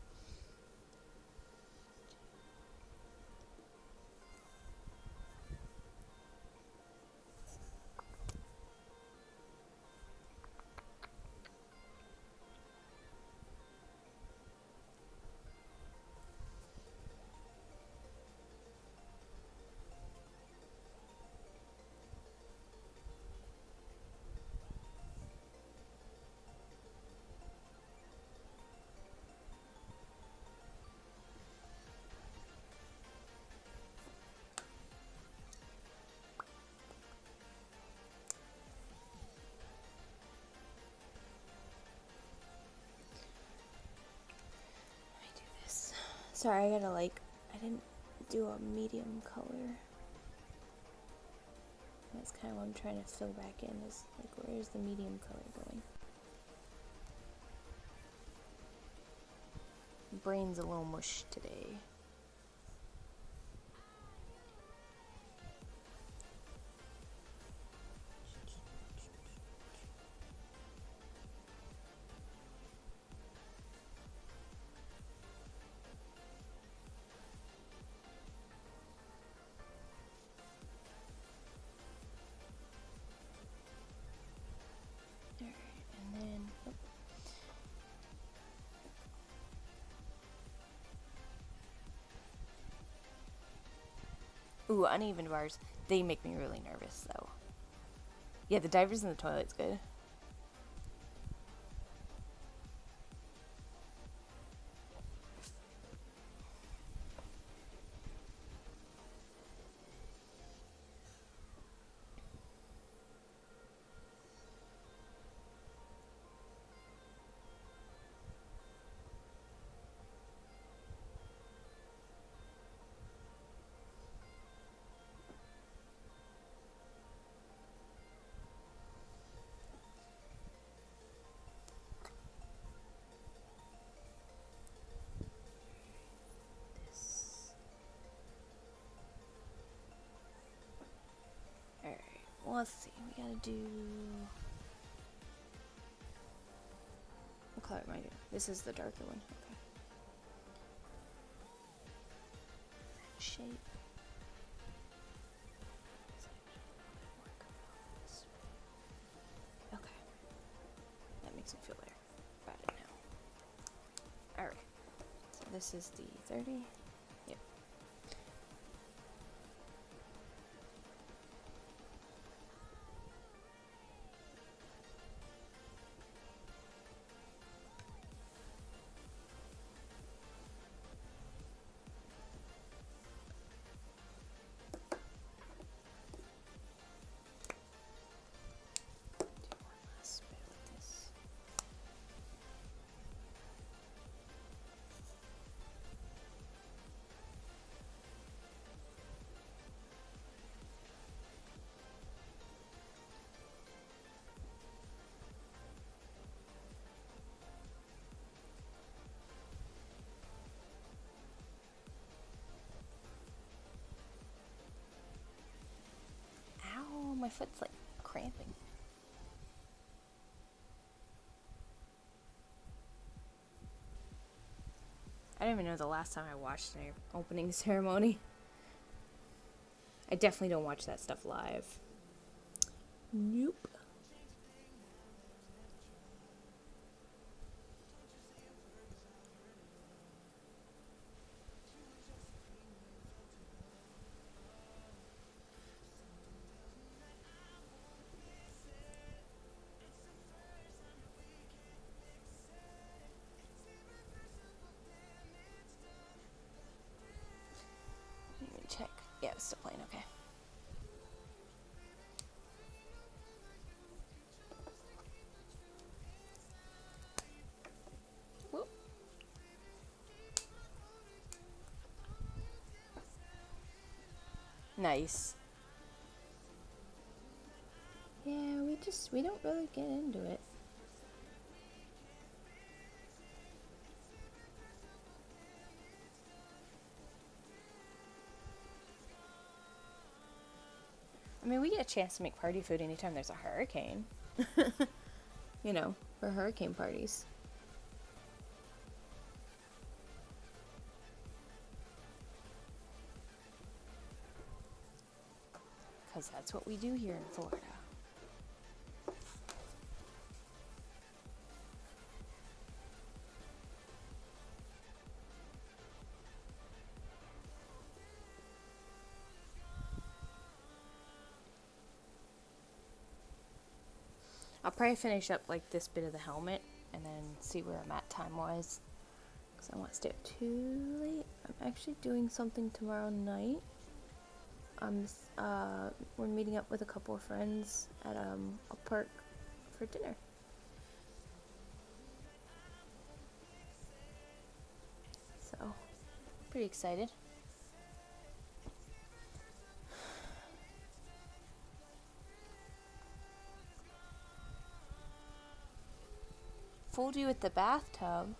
Sorry, I didn't do a medium color. That's kind of what I'm trying to fill back in, is like, where's the medium color going? Brain's a little mush today. Ooh, uneven bars. They make me really nervous, though. Yeah, the divers in the toilet's good. Alright, well, let's see. We gotta do... What color am I doing? This is the darker one. Okay. Shape. Okay. That makes me feel better about it now. Alright. So this is the 30. Yep. Ow, my foot's like cramping. don't even know the last time I watched an opening ceremony. I definitely don't watch that stuff live. Nope. Let me check. Yeah, it's still playing, okay. Whoop. Nice. Yeah, we don't really get into it. I mean, we get a chance to make party food anytime there's a hurricane. You know, for hurricane parties. Because that's what we do here in Florida. I'll probably finish up like this bit of the helmet and then see where I'm at time-wise. Because I want to stay up too late. I'm actually doing something tomorrow night. We're meeting up with a couple of friends at a park for dinner. So, pretty excited. Fooled you with the bathtub?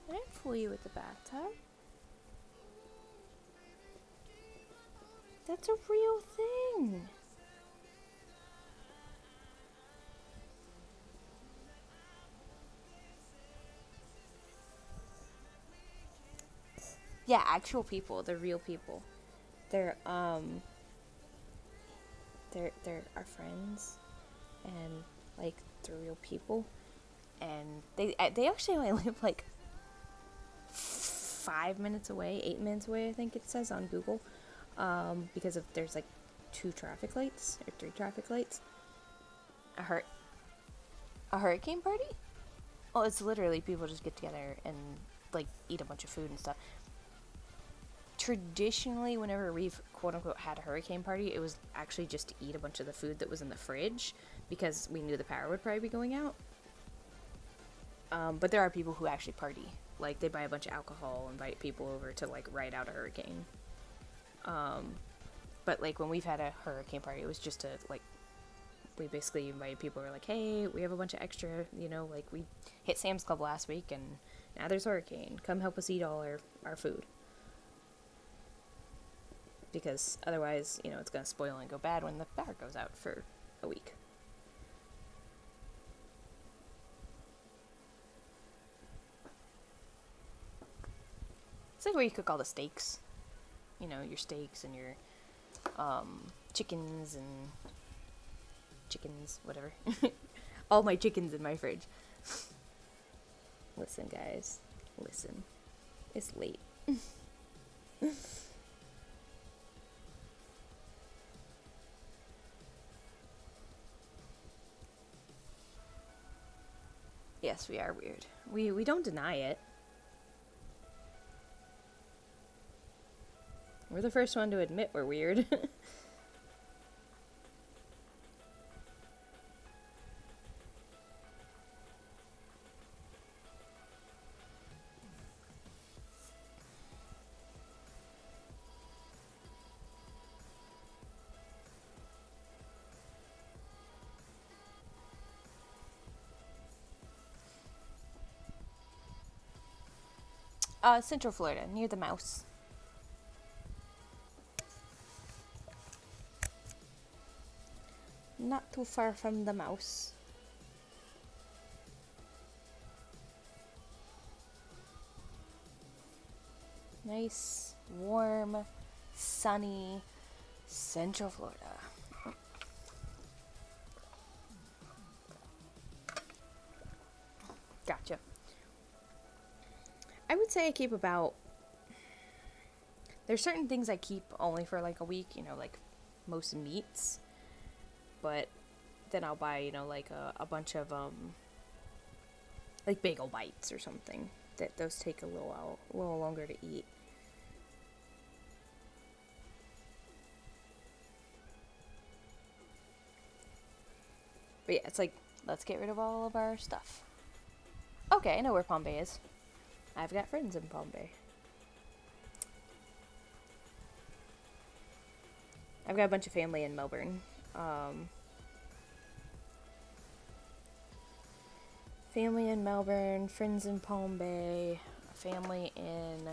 I didn't fool you with the bathtub. That's a real thing. Yeah, actual people. They're real people. They're our friends, and like they're real people, and they actually only live like 5 minutes away, 8 minutes away. I think it says on Google, because there's like 2 traffic lights or 3 traffic lights. A hurricane party? Oh, it's literally people just get together and like eat a bunch of food and stuff. Traditionally, whenever we've quote-unquote had a hurricane party, it was actually just to eat a bunch of the food that was in the fridge because we knew the power would probably be going out. But there are people who actually party. Like, they buy a bunch of alcohol, invite people over to, like, ride out a hurricane. But, like, when we've had a hurricane party, it was just to, like, we basically invited people who were like, hey, we have a bunch of extra, you know, like, we hit Sam's Club last week, and now there's a hurricane. Come help us eat all our food. Because otherwise, you know, it's going to spoil and go bad when the power goes out for a week. It's like where you cook all the steaks. You know, your steaks and your chickens, whatever. All my chickens in my fridge. Listen, guys. Listen. It's late. Yes, we are weird. We don't deny it. We're the first one to admit we're weird. Central Florida, near the mouse. Not too far from the mouse. Nice, warm, sunny Central Florida. Gotcha. I would say I keep about... There's certain things I keep only for like a week, you know, like most meats. But then I'll buy, you know, like a bunch of, like bagel bites or something. That those take a little longer to eat. But yeah, it's like, let's get rid of all of our stuff. Okay, I know where Palm Bay is. I've got friends in Palm Bay. I've got a bunch of family in Melbourne. Family in Melbourne, friends in Palm Bay, family in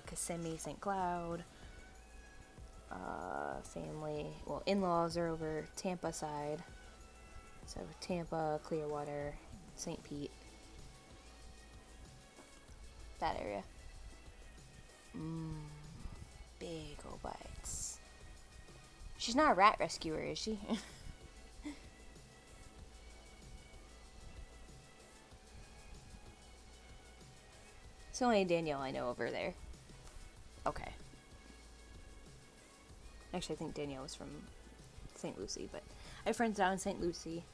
Kissimmee, St. Cloud. Family, well, in-laws are over Tampa side. So Tampa, Clearwater, St. Pete. That area. Big ol' bites. She's not a rat rescuer, is she? It's only Danielle I know over there. Okay. Actually, I think Danielle was from St. Lucie, but I have friends down in St. Lucie.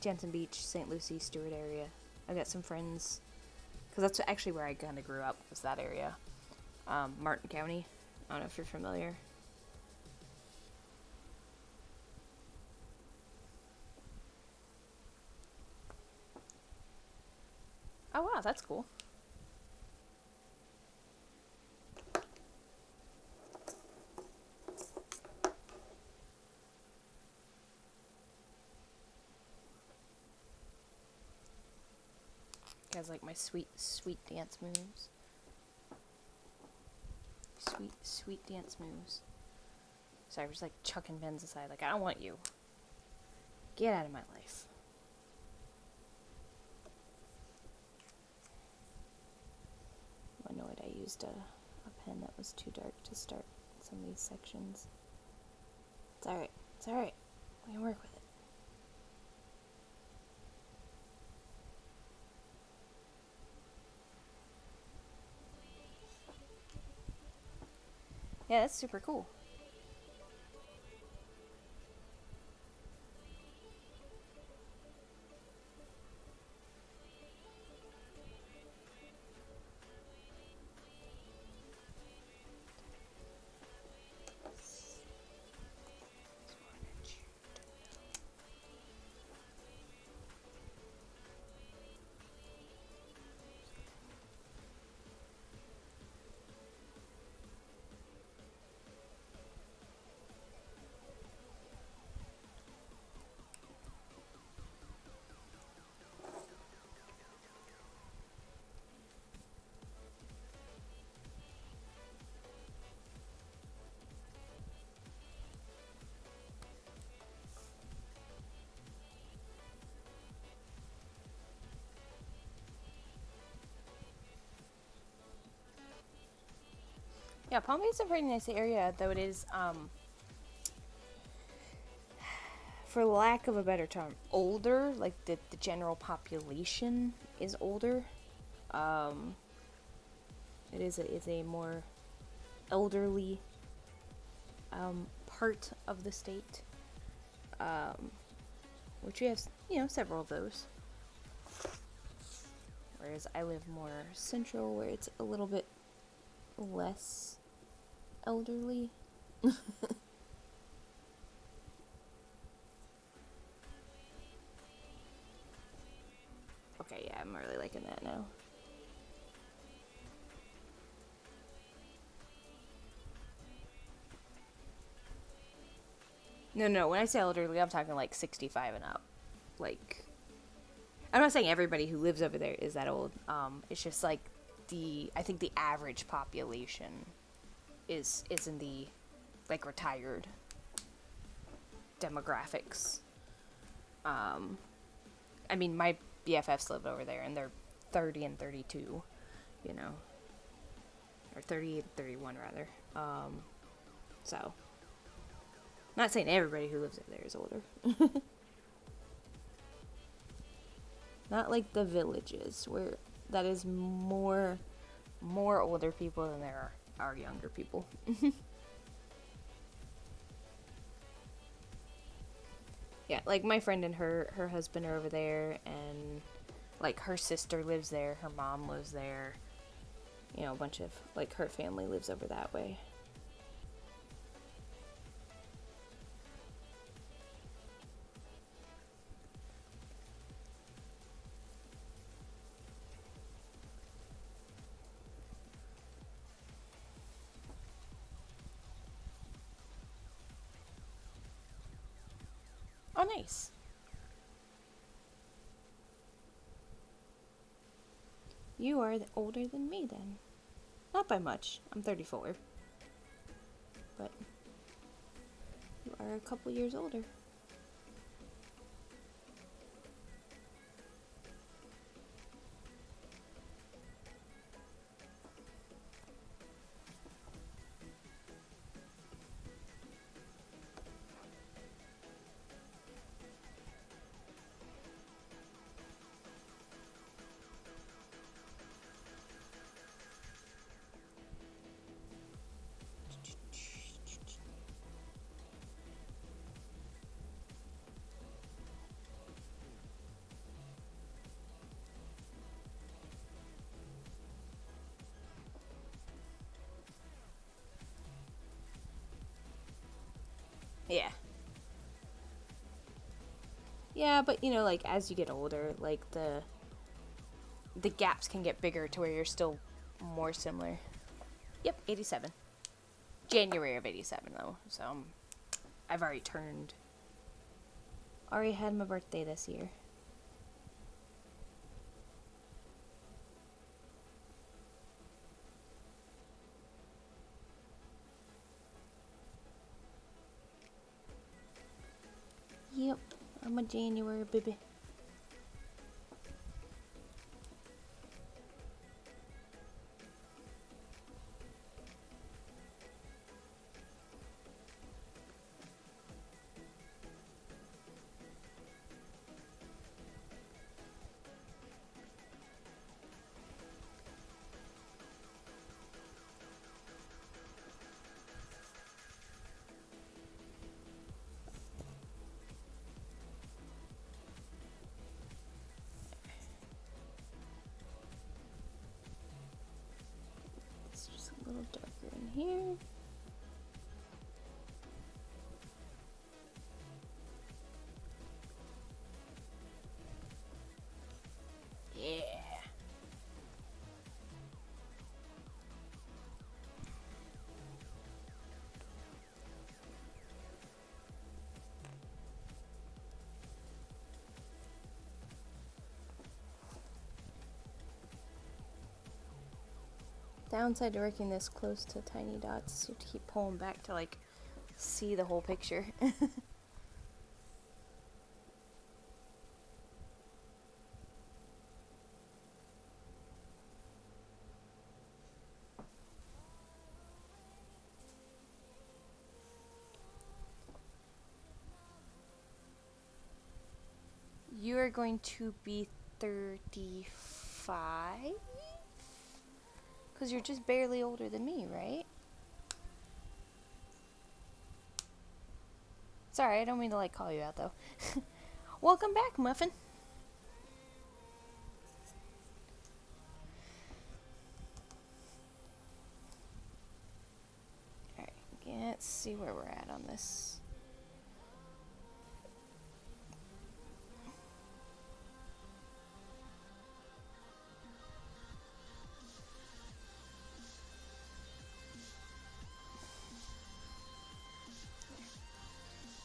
Jansen Beach, St. Lucie, Stewart area. I've got some friends, because that's actually where I kind of grew up, was that area. Martin County. I don't know if you're familiar. Oh wow, that's cool. Guys like my sweet dance moves. Sweet dance moves. Sorry, I'm just like chucking pens aside. Like, I don't want you. Get out of my life. I'm annoyed I used a pen that was too dark to start some of these sections. It's alright. It's alright. We can work with it. Yeah, that's super cool. Yeah, Palm Bay is a pretty nice area, though it is, for lack of a better term, older. Like, the general population is older. It is a more elderly part of the state, which we have, you know, several of those. Whereas I live more central, where it's a little bit less elderly. Okay, yeah, I'm really liking that now. No, when I say elderly, I'm talking like 65 and up. Like, I'm not saying everybody who lives over there is that old. It's just like I think the average population is in the, like, retired demographics. I mean, my BFFs live over there, and they're 30 and 32, you know. or 38 and 31 rather. So, not saying everybody who lives there is older. Not like the villages where that is more older people than there are younger people. Yeah, like my friend and her husband are over there, and like her sister lives there, her mom lives there. You know, a bunch of like her family lives over that way. Oh, nice. You are older than me then. Not by much. I'm 34. But you are a couple years older. Yeah. Yeah, but you know, like as you get older, like the gaps can get bigger to where you're still more similar. Yep, 87. January of 87 though. So I've already had my birthday this year. Yep, I'm a January baby. It's just a little darker in here. Yeah. Downside to working this close to tiny dots, you have to keep pulling back to like see the whole picture. You are going to be 35? Because you're just barely older than me, right? Sorry, I don't mean to like call you out though. Welcome back, Muffin. Alright, let's see where we're at on this.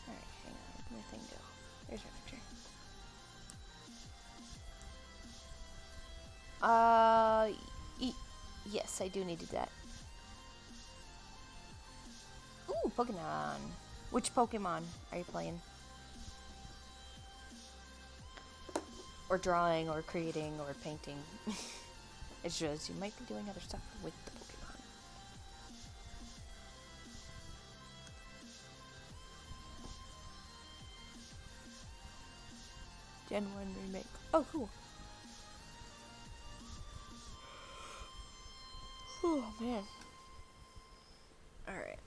Alright, hang on, where'd my thing go? There's my picture. Yes, I do need that. Ooh, Pokemon. Which Pokemon are you playing? Or drawing, or creating, or painting? It shows you might be doing other stuff with the Pokemon. Gen 1 remake. Oh, cool. Oh, man. Alright.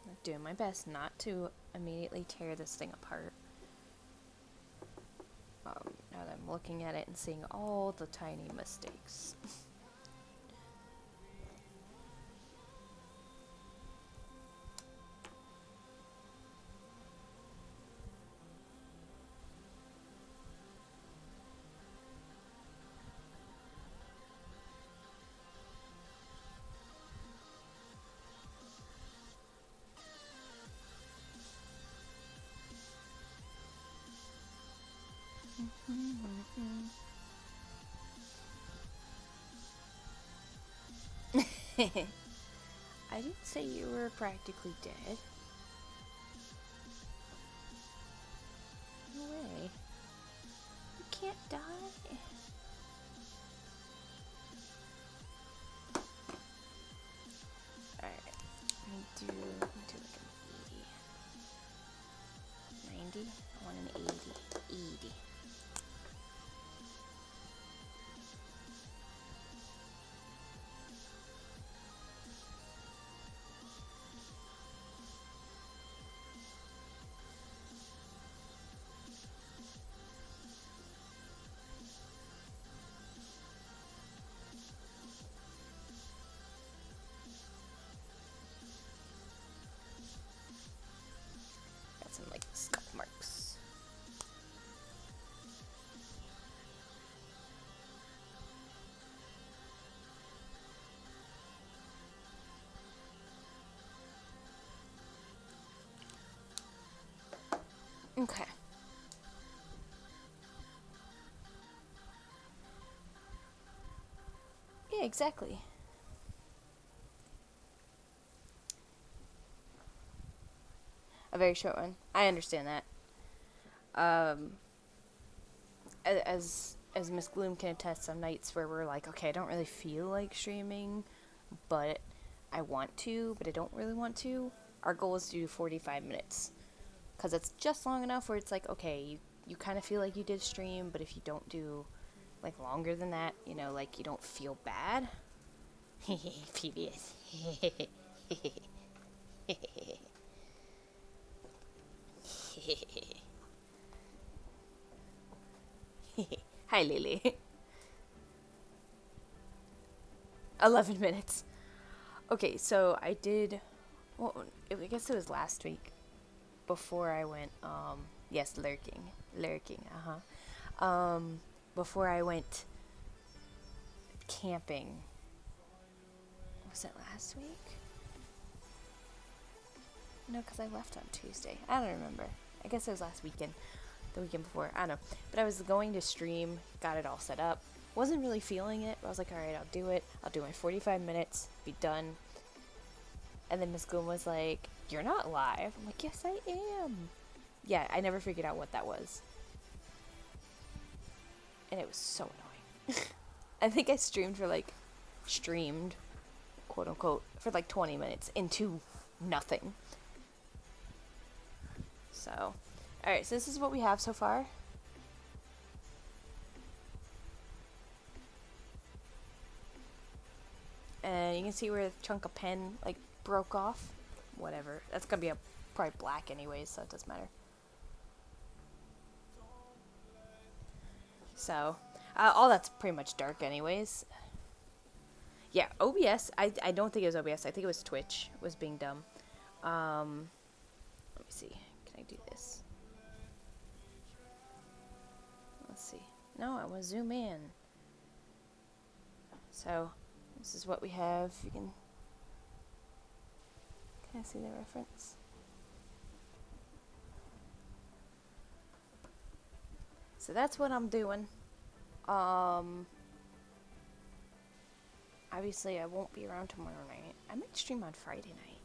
I'm doing my best not to immediately tear this thing apart. Now that I'm looking at it and seeing all the tiny mistakes. I didn't say you were practically dead. No way. You can't die. Alright. Let me do like an 80. 90? I want an 80. 80. Got some like scuff marks. Okay. Yeah, exactly. A very short one. I understand that. As Miss Gloom can attest, some nights where we're like, okay, I don't really feel like streaming, but I want to, but I don't really want to. Our goal is to do 45 minutes. Because it's just long enough where it's like, okay, you kind of feel like you did stream, but if you don't do, like, longer than that, you know, like, you don't feel bad. PBS. Hi, Lily. 11 minutes. Okay, so I did, well, I guess it was last week before I went, yes, lurking, before I went camping. Was it last week? No, because I left on Tuesday. I don't remember. I guess it was last weekend. The weekend before. I don't know. But I was going to stream. Got it all set up. Wasn't really feeling it. But I was like, alright, I'll do it. I'll do my 45 minutes. Be done. And then Miss Gloom was like, you're not live. I'm like, yes, I am. Yeah, I never figured out what that was. And it was so annoying. I think I streamed, quote unquote, for like 20 minutes into nothing. So, alright, so this is what we have so far. And you can see where the chunk of pen, like, broke off. Whatever. That's gonna be probably black anyways, so it doesn't matter. So, all that's pretty much dark anyways. Yeah, OBS, I don't think it was OBS. I think it was Twitch was being dumb. Let me see. Can I do this? Let's see. No, I want to zoom in. So, this is what we have. You can I see the reference? So that's what I'm doing. Obviously I won't be around tomorrow night. I might stream on Friday night.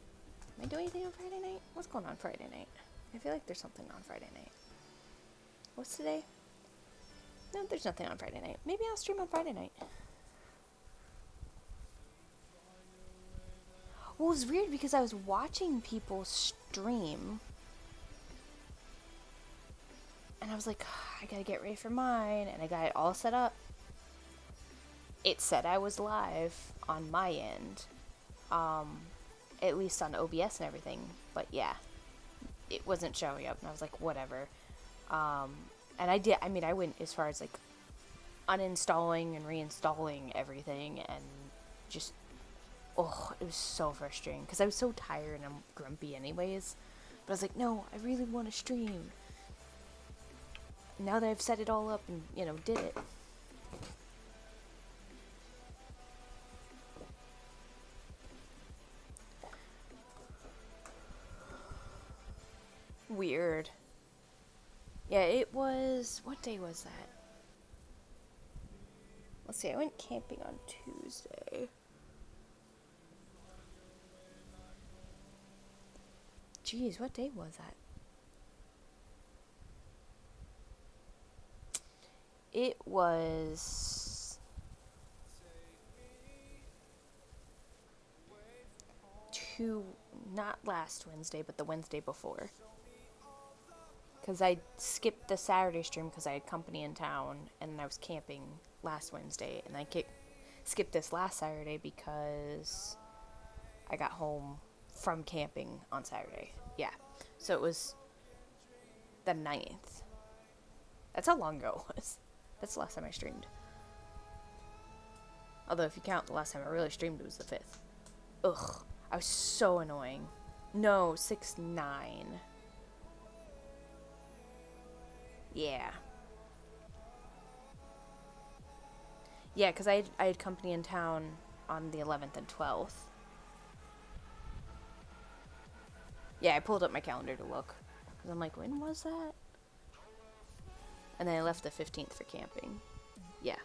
Am I doing anything on Friday night? What's going on Friday night? I feel like there's something on Friday night. What's today? No, there's nothing on Friday night. Maybe I'll stream on Friday night. Well, it was weird because I was watching people stream, and I was like, I gotta get ready for mine, and I got it all set up. It said I was live on my end, at least on OBS and everything, but yeah, it wasn't showing up, and I was like, whatever. And I went as far as like uninstalling and reinstalling everything, and just, oh, it was so frustrating because I was so tired and I'm grumpy anyways. But I was like, no, I really want to stream. Now that I've set it all up and, did it. Weird. Yeah, it was, what day was that? Let's see, I went camping on Tuesday. Jeez, what day was that? It was not last Wednesday, but the Wednesday before. Because I skipped the Saturday stream because I had company in town, and I was camping last Wednesday, and I skipped this last Saturday because I got home from camping on Saturday. Yeah. So it was the 9th. That's how long ago it was. That's the last time I streamed. Although if you count the last time I really streamed, it was the 5th. Ugh. I was so annoying. No, 6-9. Yeah. Yeah, because I had company in town on the 11th and 12th. Yeah, I pulled up my calendar to look. Because I'm like, when was that? And then I left the 15th for camping. Yeah.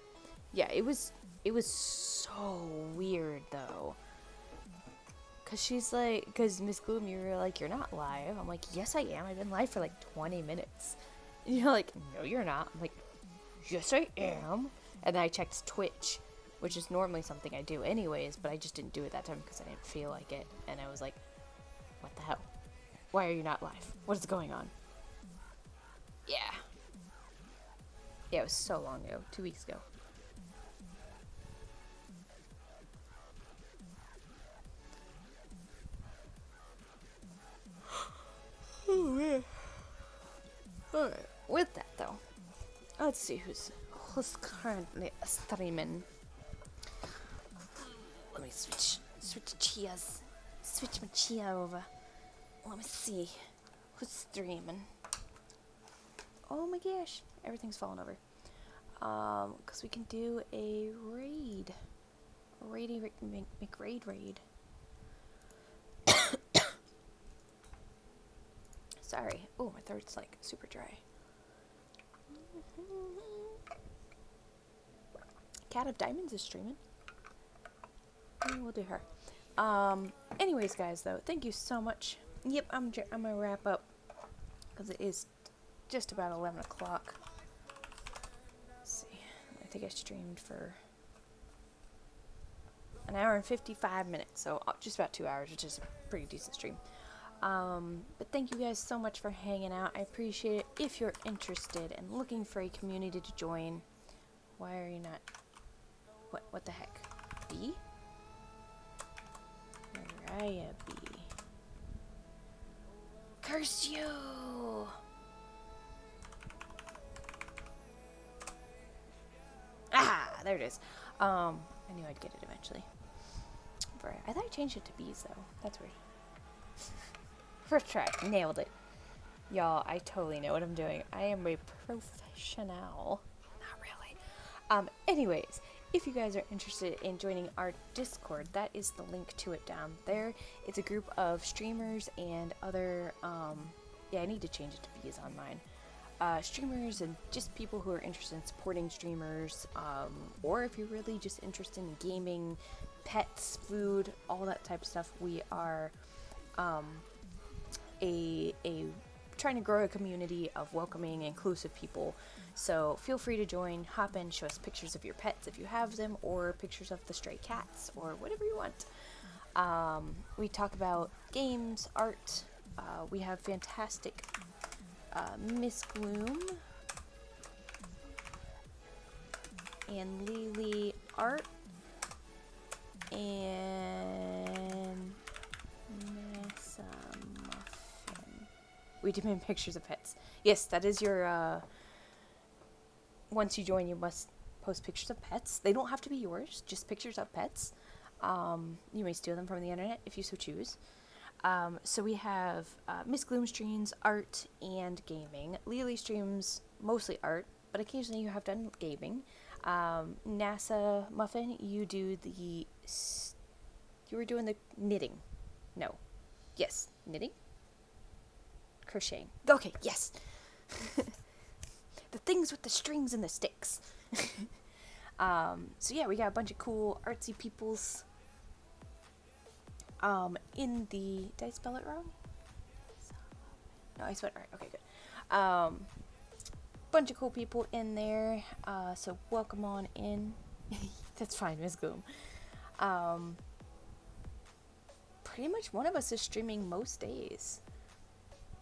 Yeah, it was so weird, though. Because Miss Gloom, you were like, you're not live. I'm like, yes, I am. I've been live for like 20 minutes. And you're like, no, you're not. I'm like, yes, I am. And then I checked Twitch, which is normally something I do anyways, but I just didn't do it that time because I didn't feel like it. And I was like, what the hell? Why are you not live? What is going on? Yeah. Yeah, it was so long ago. 2 weeks ago. Oh, man. Alright, with that though, let's see who's currently streaming. Let me switch cheers. Switch my cheer over. Let me see who's streaming. Oh my gosh, everything's falling over. Because we can do a raid. McRaid raid. Sorry. Oh, my throat's like super dry. Cat of Diamonds is streaming. We'll do her. Anyways, guys, though, thank you so much. Yep, I'm gonna wrap up because it is just about 11 o'clock. Let's see. I think I streamed for an hour and 55 minutes, so just about 2 hours, which is a pretty decent stream. But thank you guys so much for hanging out. I appreciate it. If you're interested and looking for a community to join, why are you not? What the heck? B? VarieBee. Curse you! Ah, there it is. I knew I'd get it eventually. I thought I changed it to bees though. That's weird. First try, nailed it. Y'all, I totally know what I'm doing. I am a professional. Not really. Anyways, if you guys are interested in joining our Discord, that is the link to it down there. It's a group of streamers and other, yeah, I need to change it to bees on mine. Streamers and just people who are interested in supporting streamers, or if you're really just interested in gaming, pets, food, all that type of stuff. We are, trying to grow a community of welcoming, inclusive people. So feel free to join, hop in, show us pictures of your pets if you have them, or pictures of the stray cats, or whatever you want. We talk about games, art. We have fantastic Miss Gloom and Lily art and Nessa Muffin. We demand pictures of pets. Yes, that is your, once you join, you must post pictures of pets. They don't have to be yours, just pictures of pets. You may steal them from the internet if you so choose. So we have Miss Gloom streams art and gaming. Lily streams mostly art, but occasionally you have done gaming. NASA Muffin, you were doing the knitting. No. Yes, knitting? Crocheting. Okay, yes. The things with the strings and the sticks. So yeah, we got a bunch of cool artsy peoples. Did I spell it wrong? No, I spelled it right. Okay, good. Bunch of cool people in there. So welcome on in. That's fine, Miss Gloom. Pretty much one of us is streaming most days.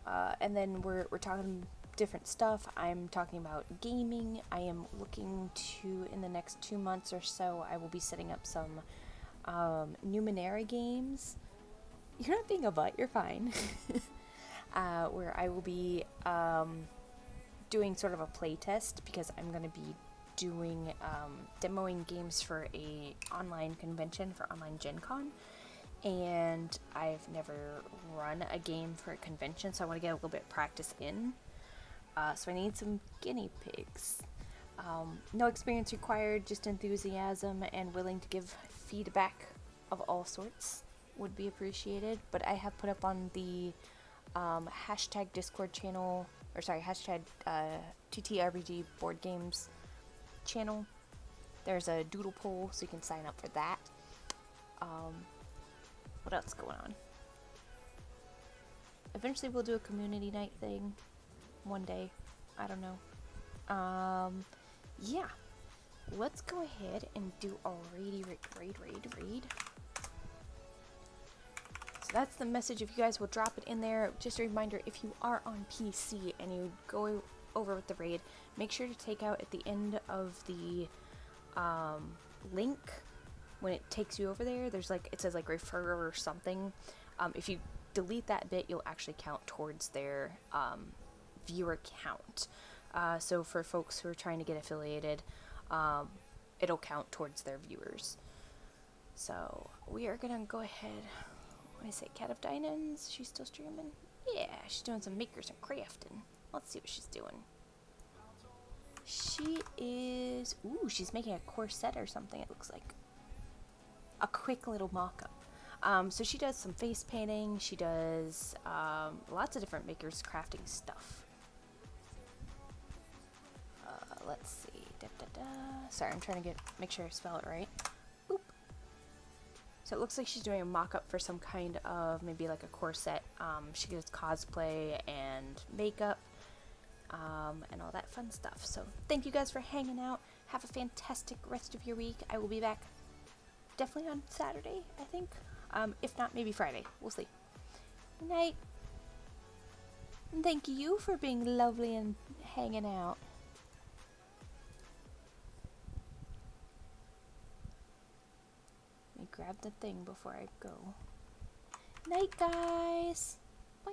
And then we're talking different stuff. I'm talking about gaming. I am looking to, in the next 2 months or so, I will be setting up some Numenera games. You're not being a butt, you're fine. Where I will be doing sort of a play test, because I'm going to be doing demoing games for a online convention for online Gen Con, and I've never run a game for a convention, so I want to get a little bit of practice in. So I need some guinea pigs. No experience required, just enthusiasm and willing to give feedback of all sorts would be appreciated. But I have put up on the hashtag Discord channel, or sorry, hashtag TTRPG board games channel. There's a doodle poll, so you can sign up for that. What else is going on? Eventually we'll do a community night thing one day. I don't know. Yeah. Let's go ahead and do a raid. So that's the message. If you guys will drop it in there. Just a reminder, if you are on PC and you go over with the raid, make sure to take out at the end of the link, when it takes you over there, there's like, it says like refer or something. If you delete that bit, you'll actually count towards their viewer count. So for folks who are trying to get affiliated, it'll count towards their viewers. So we are gonna go ahead. What did I say? Cat of Dinans? She's still streaming? Yeah, she's doing some makers and crafting. Let's see what she's doing. She is, ooh, she's making a corset or something, it looks like. A quick little mock-up. So she does some face painting. She does lots of different makers crafting stuff. Let's see. Sorry, I'm trying to make sure I spell it right. Boop. So it looks like she's doing a mock-up for some kind of, maybe like a corset. She does cosplay and makeup, and all that fun stuff. So thank you guys for hanging out. Have a fantastic rest of your week. I will be back definitely on Saturday, I think. If not, maybe Friday. We'll see. Good night. And thank you for being lovely and hanging out. Let me grab the thing before I go. Night, guys. Bye.